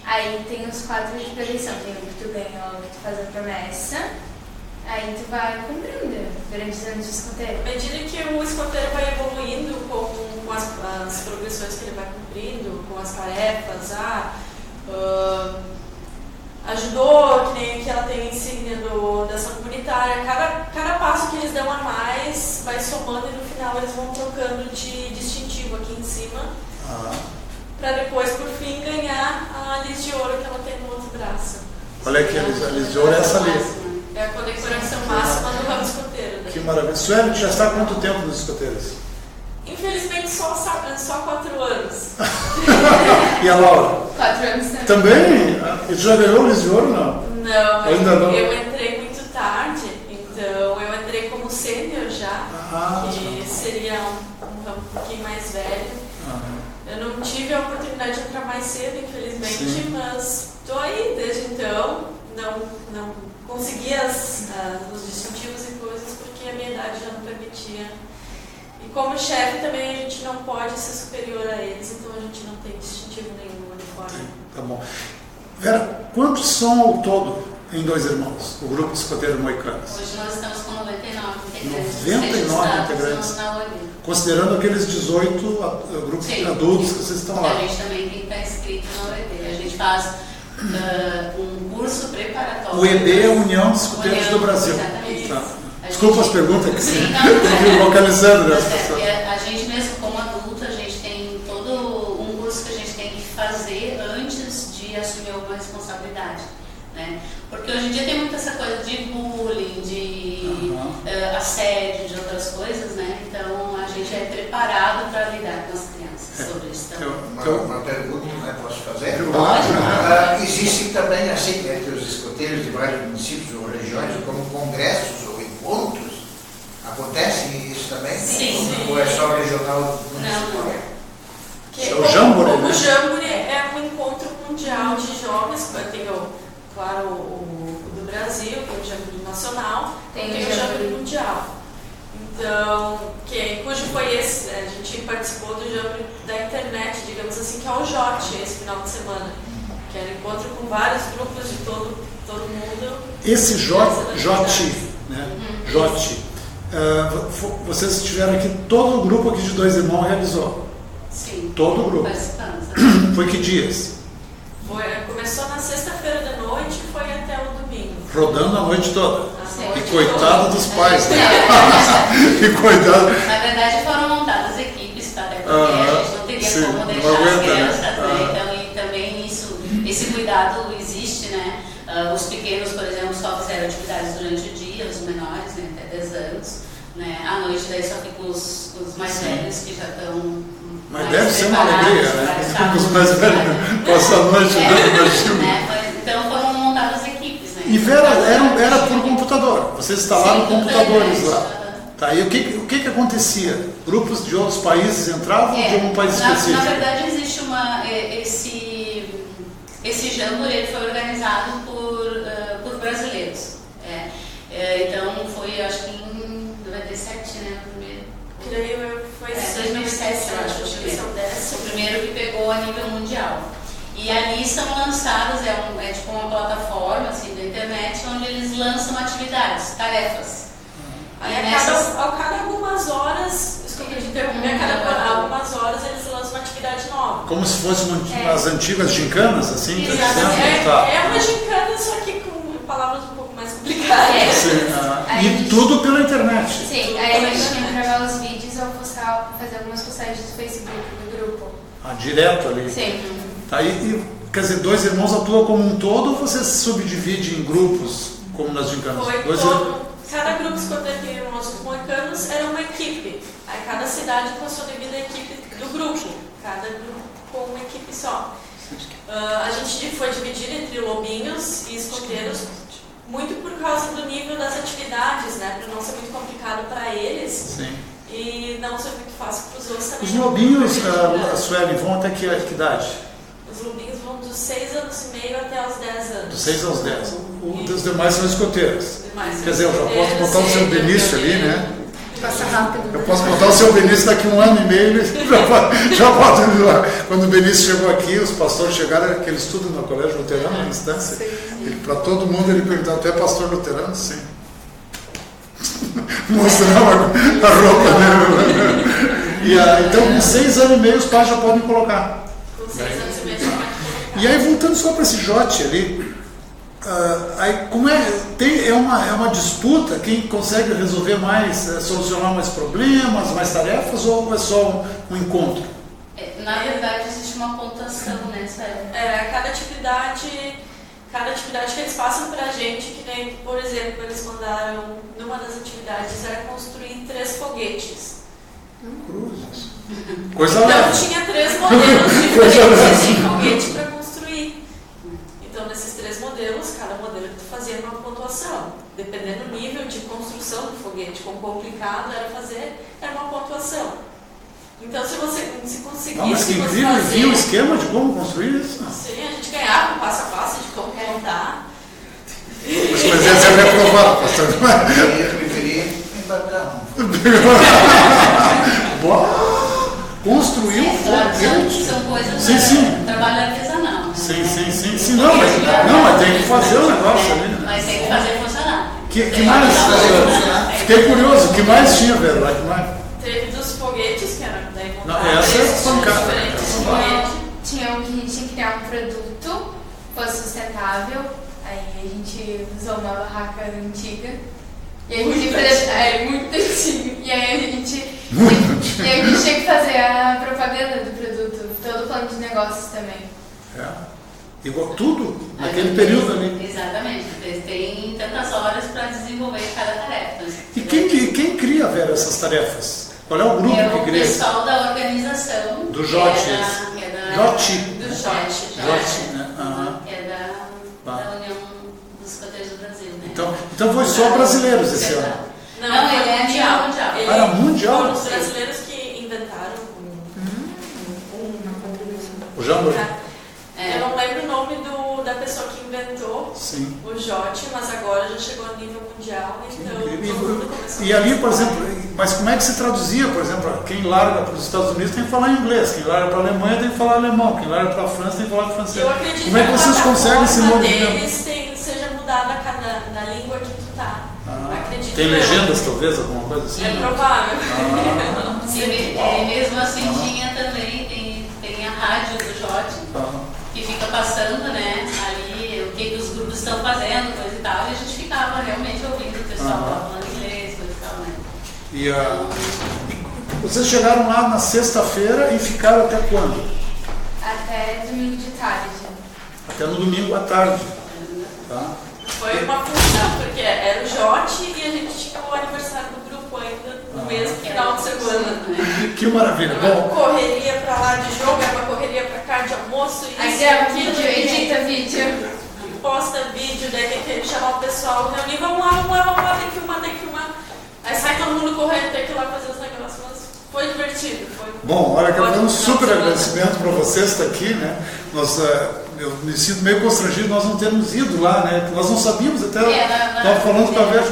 Aí tem os 4 de progressão. Tem o que tu ganha logo que tu faz a promessa. Aí tu vai cumprindo durante os anos de escoteiro. À medida que o escoteiro vai evoluindo com as progressões que ele vai cumprindo, com as tarefas, ajudou, que nem que ela tem a insígnia da ação comunitária, cada passo que eles dão a mais vai somando e no final eles vão trocando de distintivo aqui em cima, para depois, por fim, ganhar a lis de ouro que ela tem no outro braço. Qual é que é a lis de ouro? É essa ali. É a condecoração máxima do ramo escoteiro. Que maravilha. Sueli, já está há quanto tempo nos escoteiros? Infelizmente só 4 anos. E a Laura? 4 anos também. Também? E tu já ganhou o lis de ouro, não? Não, ainda não. Eu entrei muito tarde, então eu entrei como sênior já, que seria um ramo um pouquinho mais velho. Eu não tive a oportunidade de entrar mais cedo, infelizmente, mas estou aí desde então. Não consegui os distintivos e coisas porque a minha idade já não permitia. E como chefe também a gente não pode ser superior a eles, então a gente não tem distintivo nenhum no uniforme. Tá bom. Vera, quantos são ao todo em Dois Irmãos, o grupo de escoteiros moicanos? Hoje nós estamos com 99 integrantes. 99 integrantes. Considerando aqueles 18 grupos adultos que vocês estão lá. A gente também tem que estar inscrito na OED. A gente faz um curso preparatório. O ED é a União de Escoteiros do Brasil. Exatamente. Tá. Desculpa as perguntas que você tem que ir localizando dessa pessoa. A gente mesmo como adulto, a gente tem todo um curso que a gente tem que fazer antes de assumir alguma responsabilidade, né? Porque hoje em dia tem muita essa coisa de bullying, de assédio, de outras coisas, né? Então a gente é preparado para lidar com as crianças sobre isso também. Uma pergunta, né, posso fazer? Pode. Existem também, assim, entre os escoteiros de vários municípios ou regiões, como congressos ou encontros? Acontece isso também? Sim. Ou é só regional municipal? O Jamboree, né? O Jamboree é um encontro mundial de jovens, tem claro, o do Brasil, tem o Jamboree nacional, tem o Jamboree mundial. Então, cujo foi esse, a gente participou do Jamboree da internet, digamos assim, que é o JOT, esse final de semana, que era um encontro com vários grupos de todo mundo. Esse JOT, né? JOT, vocês estiveram aqui, todo o grupo aqui de Dois Irmãos realizou? Sim. Todo o grupo? Participamos. Foi que dias? Começou na sexta-feira da noite e foi até o domingo. Rodando a noite toda. E coitado dos pais, né? E coitado. Na verdade foram montadas equipes, tá? Porque a gente não teria como deixar as crianças, né? Então, e também esse cuidado existe, né? Os pequenos, por exemplo, só fizeram atividades durante o dia, os menores, né? Até 10 anos. Né? À noite daí só ficam os mais velhos que já estão. Mas deve ser uma alegria, né? Os mais velhos passam a noite dentro da Então foram montadas equipes, né? E Vera, era por computador. Vocês instalaram computadores lá. Tá, e o que acontecia? Grupos de outros países entravam ou de um país específico? Na verdade existe esse Jamboree, ele foi organizado por brasileiros. Então foi, acho que em 97, né? Foi 2007, eu acho. O primeiro que pegou a nível mundial. E ali são lançados, é tipo uma plataforma assim, da internet, onde eles lançam atividades, tarefas. Aí a cada algumas horas, desculpa de interromper, a cada algumas horas eles lançam uma atividade nova. Como se fossem as antigas gincanas, assim? Exatamente. É uma gincana, só que com palavras um pouco mais complicadas. E tudo pela internet. Sim, aí a gente tinha que gravar os vídeos ou fazer algumas postagens do Facebook, do grupo. Direto ali? Sim. Tá, quer dizer, Dois Irmãos atuam como um todo ou você se subdivide em grupos, como nas gincanas? Cada grupo escoteiro que Irmãos Moicanos era uma equipe. Aí cada cidade com a sua devida equipe do grupo. Cada grupo com uma equipe só. A gente foi dividido entre lobinhos e escoteiros, muito por causa do nível das atividades, né? Para não ser muito complicado para eles. Sim. E não ser muito fácil para os outros também. Os lobinhos, Sueli, vão até que idade? Os lobinhos vão dos 6 anos e meio até os 10 anos. Dos 6 aos 10. Os demais são escoteiros. Quer dizer, eu já posso botar o seu Benício ali, né? Passa rápido. Eu posso botar o seu Benício daqui 1 ano e meio, ele já pode ir lá. Quando o Benício chegou aqui, os pastores chegaram, que ele estuda no colégio luterano, na instância. Para todo mundo ele perguntava, tu é pastor luterano? Sim. mostrar a roupa dele. Então, com 6 anos e meio, os pais já podem colocar. Com 6 anos e meio já pode colocar. E aí, voltando só para esse jote ali, aí, como é uma disputa, quem consegue resolver mais, solucionar mais problemas, mais tarefas, ou é só um encontro? Na verdade, existe uma pontuação, né, Sérgio? Cada atividade que eles passam pra gente, que nem, por exemplo, eles mandaram, numa das atividades, era construir 3 foguetes. Cruzes. Coisa Então leve. tinha 3 modelos diferentes de foguete para construir. Então nesses 3 modelos, cada modelo tu fazia uma pontuação. Dependendo do nível de construção do foguete, quão complicado era fazer, era uma pontuação. Então se conseguisse Mas que incrível, viu o esquema de como construir isso? Sim, a gente ganhava um passo a passo de como montar. Mas você é reprovado, pastor. Eu preferia embarcar. Construiu um foguete. São coisas Sim. trabalho artesanal. Sim. Não, mas tem que fazer o negócio ali. Né? Mas tem que fazer funcionar. Que mais? Fiquei curioso, o que mais tinha, velho? Teve dos foguetes, que era daí Não, montar essa é 3 pancada. diferentes de foguete. Tinha um que a gente tinha que criar um produto que fosse sustentável. Aí a gente usou uma barraca antiga. E a gente muito antigo. E aí a gente tinha que fazer a propaganda do produto, todo o plano de negócios também. Igual tudo naquele período ali. Exatamente. Tem tantas horas para desenvolver cada tarefa. E quem cria, Vera, essas tarefas? Qual é o grupo que cria? É o pessoal da organização. Do Jote. Jote. Do Jote. Né? Que é da União dos Coteiros do Brasil. Né? Então foi só brasileiros esse ano? Não, ele é mundial. Era mundial? Foram os brasileiros que inventaram O Jamboree. Eu não lembro o nome da pessoa que inventou o Jote, mas agora já chegou a nível mundial, então todo mundo começou. E ali, por exemplo, mas como é que se traduzia, por exemplo, quem larga para os Estados Unidos tem que falar inglês, quem larga para a Alemanha tem que falar alemão, quem larga para a França tem que falar francês. Eu acredito Como é que vocês conseguem esse movimento? deles seja mudada na língua que tu tá. Tem legendas, talvez, alguma coisa assim? É provável. E mesmo assim tinha também, tem a rádio do Jote, que fica passando, né, ali o que os grupos estão fazendo, coisa e tal, e a gente ficava realmente ouvindo o pessoal falando inglês, coisa e tal, né. E vocês chegaram lá na sexta-feira e ficaram até quando? Até domingo de tarde. Até no domingo à tarde. Foi uma função, porque era o Jote e a gente tinha o aniversário do grupo ainda no mesmo final de semana. Que maravilha. Bom, Correria pra lá de jogo, é uma correria pra cá de almoço. Aí grava vídeo, edita vídeo. Posta vídeo, daí tem que chamar o pessoal, reunir, vamos lá, tem que filmar. Aí sai todo mundo correndo, tem que ir lá fazer os negócios, mas foi divertido. Bom, olha, quero dar um super agradecimento para vocês estar aqui, né? Eu me sinto meio constrangido nós não termos ido lá, né? Nós não sabíamos, até estava falando com a Vera.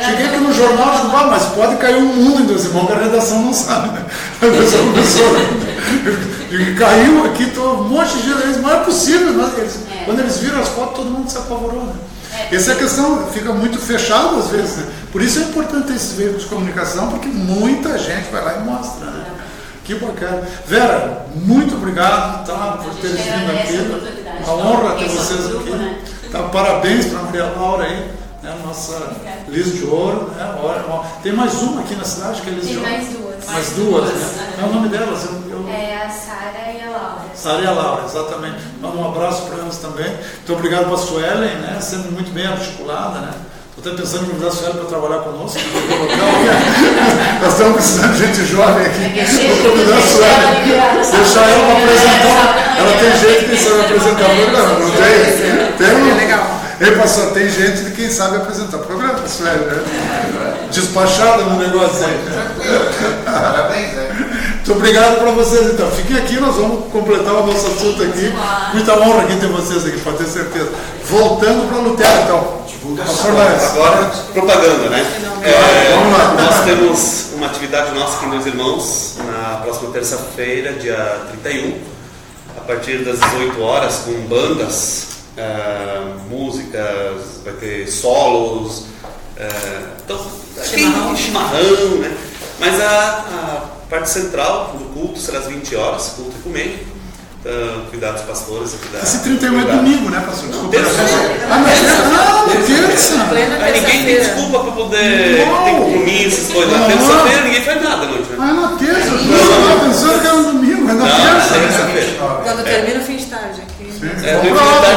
Cheguei aqui no jornal e digo, mas pode cair um mundo em Dois Irmãos que a redação não sabe, né? A pessoa começou, e caiu aqui um monte de gente, mas não é possível, né? Quando eles viram as fotos, todo mundo se apavorou, né? Essa é a questão, fica muito fechado às vezes, né? Por isso é importante esses veículos de comunicação, porque muita gente vai lá e mostra, né? Que bacana. Vera, muito obrigado por ter vindo aqui. Uma honra ter vocês aqui. Né? Parabéns para a Maria Laura aí, né? Nossa Liz de Ouro. Né? Tem mais uma aqui na cidade que é Liz de Ouro? Mais duas, né? Qual é o nome delas? É a Sara e a Laura. Sara e a Laura, exatamente. Manda um abraço para elas também. Muito obrigado para a Suelen, né? Sempre muito bem articulada, né? Estou até pensando em convidar a Sueli para trabalhar conosco. Nós estamos precisando de gente jovem aqui. Vou convidar a Sueli. Deixar ela para apresentar. Ela tem gente que sabe apresentar o programa, não tem? Tem? Legal. Ei, pastor, tem gente que quem sabe apresentar o programa, Sueli, né? Despachada no negócio aí. Parabéns, né? Muito obrigado para vocês, então. Fiquem aqui, nós vamos completar o nosso assunto aqui. Muita honra aqui ter vocês aqui, pode ter certeza. Voltando para Lutero, então. Agora, propaganda, né? Vamos lá. Nós temos uma atividade nossa aqui em Dois Irmãos, na próxima terça-feira, dia 31, a partir das 18 horas, com bandas, músicas, vai ter solos. Então, chimarrão, né? Mas a parte central do culto será às 20 horas, culto ecumênico. Então, cuidar dos pastores. Esse 31 é domingo, né, pastor? Desculpa. Terça. Terça. Aí ninguém tem desculpa para poder ter compromissos, coisas. Na terça-feira ninguém faz nada à noite, né? Ah, na terça. Eu pensava que era no domingo, é na terça. Quando termina o fim de tarde aqui.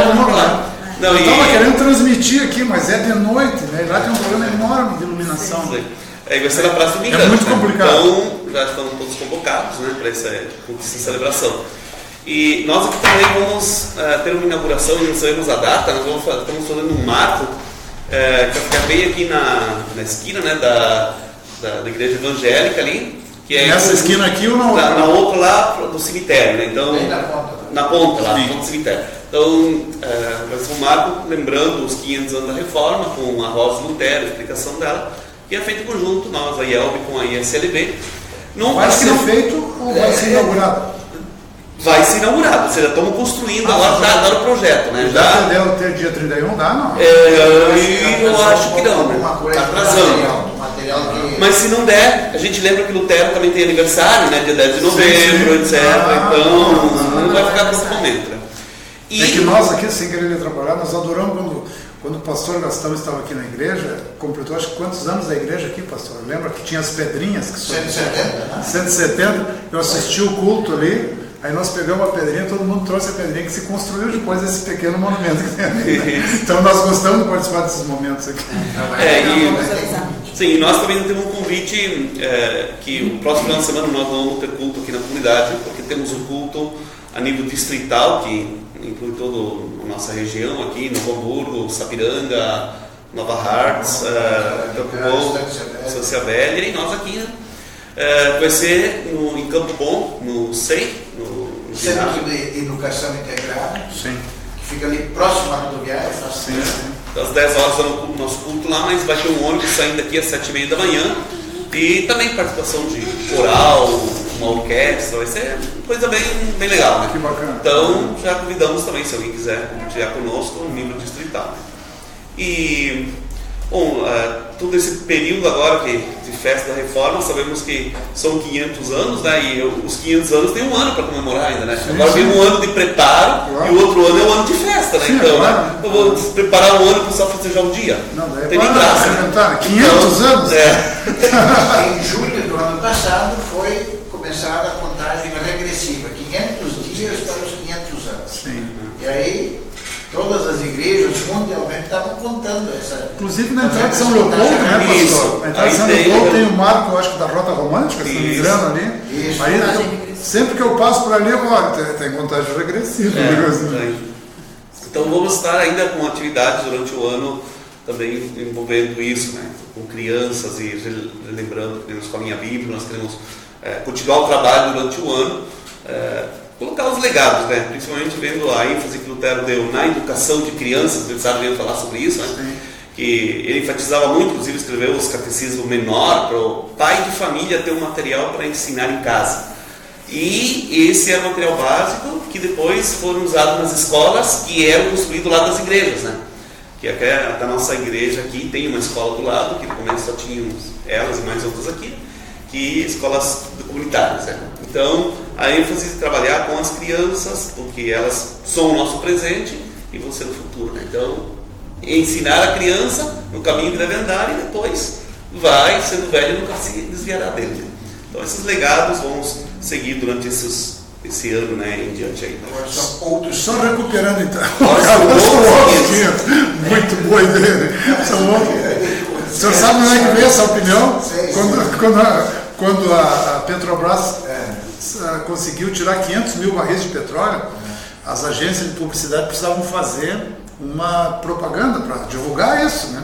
Vamos lá. Eu estava querendo transmitir aqui, mas é de noite, né? Lá tem um problema enorme de iluminação. Aí vai ser na Praça do Mingante. É muito complicado. Então, já estão todos convocados, né, para essa celebração. E nós aqui também vamos ter uma inauguração, não sabemos a data, nós estamos fazendo um marco que fica bem aqui na esquina, né, da igreja evangélica ali. Que é nessa esquina aqui ou na outra? Na outra lá do cemitério, né? Então, bem na ponta. Na ponta lá, na ponta do cemitério. Então, vai ser um marco lembrando os 500 anos da Reforma, com a Rosa Lutero, a explicação dela, que é feito em conjunto, nós, a IELB com a ISLB. Vai ser feito ou vai ser inaugurado? Vai ser inaugurado, ou seja, estamos construindo agora, dar o projeto, né? Já ter dia 31, dá não? Eu acho que não, né? Está atrasando. Mas se não der, a gente lembra que Lutero também tem aniversário, né? Dia 10 de novembro, etc. Então, não vai ficar para outro momento, né? É que nós aqui, sem querer atrapalhar, nós adoramos quando o pastor Gastão estava aqui na igreja, completou acho que quantos anos da igreja aqui, pastor? Lembra que tinha as pedrinhas? 170, eu assisti o culto ali, aí nós pegamos a pedrinha, todo mundo trouxe a pedrinha que se construiu depois desse pequeno monumento que tem ali, né? Então nós gostamos de participar desses momentos aqui. Sim, nós também temos um convite que o próximo final de semana nós vamos ter culto aqui na comunidade, porque temos um culto a nível distrital, que inclui toda a nossa região aqui, Novo Hamburgo, Sapiranga, Nova Hartz, Campo Bom, Estância Velha, e nós aqui, né? Vai ser em Campo Bom, no SEI, no Centro de Educação Integrada, sim, que fica ali próximo à rodoviária. Sim. Às 10 horas é o nosso culto lá, mas vai ter um ônibus saindo daqui às 7h30 da manhã, e também participação de coral, uma orquestra, vai ser coisa bem legal, né? Que bacana. Então, já convidamos também, se alguém quiser compartilhar conosco, no nível distrital. Né? E, bom, todo esse período agora de festa da Reforma, sabemos que são 500 anos, né? E os 500 anos tem um ano para comemorar ainda, né? Agora vem um ano de preparo, claro, e o outro ano é o ano de festa, né? Sim, então, claro, né? Eu vou preparar um ano para só festejar um dia. Não, daí tem nem graça. Né? 500 anos? Em julho do ano passado foi começada a contagem regressiva, 500 dias para os 500 anos. Sim. E aí, todas as igrejas mundialmente estavam contando essa. Inclusive na entrada de São Leopoldo, né, pastor? Na entrada de São Leopoldo tem um marco, acho que da Rota Romântica, se não me engano, ali. Isso. Aí, sempre que eu passo por ali, eu olho, tem contagem regressiva. Então vamos estar ainda com atividades durante o ano também envolvendo isso, né? Com crianças e lembrando que temos Escolinha Bíblica, nós queremos continuar o trabalho durante o ano, colocar os legados, né? Principalmente vendo a ênfase que Lutero deu na educação de crianças, o Sá veio falar sobre isso, né? Que ele enfatizava muito, inclusive escreveu os catecismos menor para o pai de família ter um material para ensinar em casa. E esse era o material básico que depois foram usados nas escolas que eram construídos lá das igrejas, né? Que até a nossa igreja aqui tem uma escola do lado, que no começo só tínhamos elas e mais outras aqui, que escolas comunitárias, né? Então, a ênfase de trabalhar com as crianças, porque elas são o nosso presente e vão ser o futuro, né? Então, ensinar a criança no caminho que deve andar e depois vai, sendo velho, nunca se desviará dele. Né? Então, esses legados vamos seguir durante esse ano, né, em diante aí. Agora são outros. Só recuperando então. Nossa, muito boa ideia. O senhor sabe onde é que veio essa opinião? Quando a Petrobras conseguiu tirar 500 mil barris de petróleo, as agências de publicidade precisavam fazer uma propaganda para divulgar isso, né?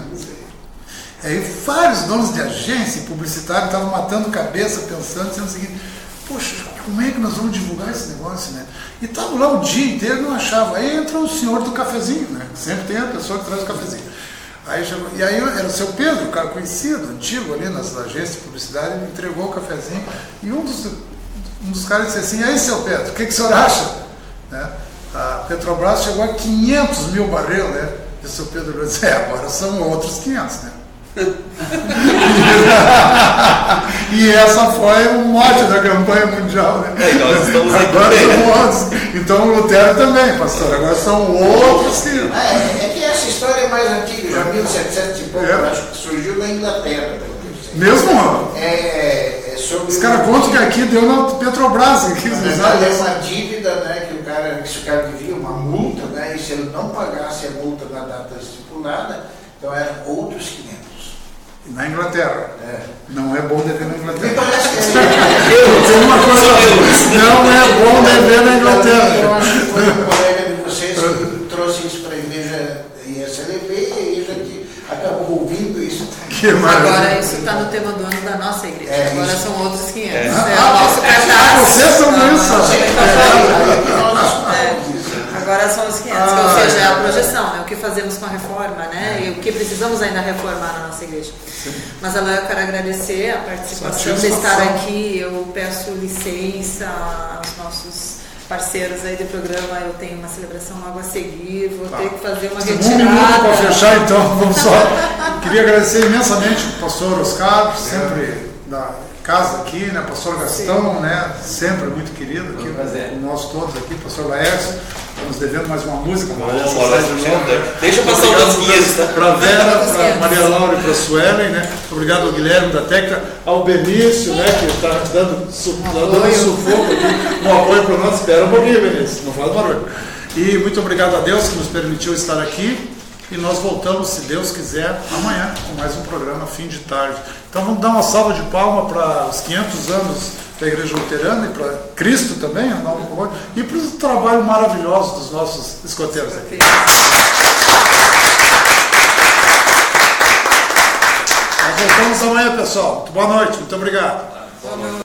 Aí vários donos de agência e publicitário estavam matando cabeça, pensando, dizendo o seguinte: poxa, como é que nós vamos divulgar esse negócio, né? E estavam lá o dia inteiro e não achavam. Aí entra o senhor do cafezinho, né? Sempre tem a pessoa que traz o cafezinho. Aí chegou, e aí era o seu Pedro, um cara conhecido, antigo ali nas agências de publicidade, ele entregou o cafezinho e um dos caras disse assim: e aí, seu Pedro, o que o senhor acha? Né? A Petrobras chegou a 500 mil barris, né? E o seu Pedro disse: agora são outros 500, né? E essa foi o mote da campanha mundial, né? Nós estamos agora somos, então o Lutero também, pastor, agora são outros que... É que essa história é mais antiga, já 1700 e pouco, acho que surgiu na Inglaterra. Mesmo? Sobre os caras contam que aqui deu na Petrobras. Aqui, na verdade, é uma dívida, né, que o cara devia, uma multa, né, e se ele não pagasse a multa na data estipulada, então eram outros 500. Na Inglaterra. Não é bom dever na Inglaterra. Me parece que tem uma coisa. Não é bom dever na Inglaterra. Eu acho que foi um colega de vocês que trouxe isso para a igreja ISLB e a igreja acabou ouvindo isso. Agora isso está no tema do ano da nossa igreja. Agora são outros 500. É o nosso cartaz. Vocês são isso. Agora são os 500, ou seja, é a projeção, né? O que fazemos com a reforma, né? E o que precisamos ainda reformar na nossa igreja. Sim. Mas agora eu quero agradecer a participação de estar aqui. Eu peço licença aos nossos parceiros aí do programa. Eu tenho uma celebração logo a seguir, vou ter que fazer uma retirada. Para fechar, então, vamos só. Queria agradecer imensamente o pastor Oscar, sempre da casa aqui, né? Pastor Gastão, né? Sempre muito querido aqui, nós todos aqui, pastor Laércio. Estamos devendo mais uma música. Deixa eu passar o Gasquinhas, tá? Para a Vera, para a Maria Laura e para a Suelen, né? Obrigado ao Guilherme da técnica, ao Benício, né? Que está dando sufoco aqui, um apoio para nós. Espera um pouquinho, Benício, não faz barulho. E muito obrigado a Deus que nos permitiu estar aqui. E nós voltamos, se Deus quiser, amanhã com mais um programa Fim de Tarde. Então vamos dar uma salva de palma para os 500 anos da Igreja Luterana e para Cristo também, e para o trabalho maravilhoso dos nossos escoteiros aqui. Nós voltamos amanhã, pessoal. Boa noite, muito obrigado. Boa noite.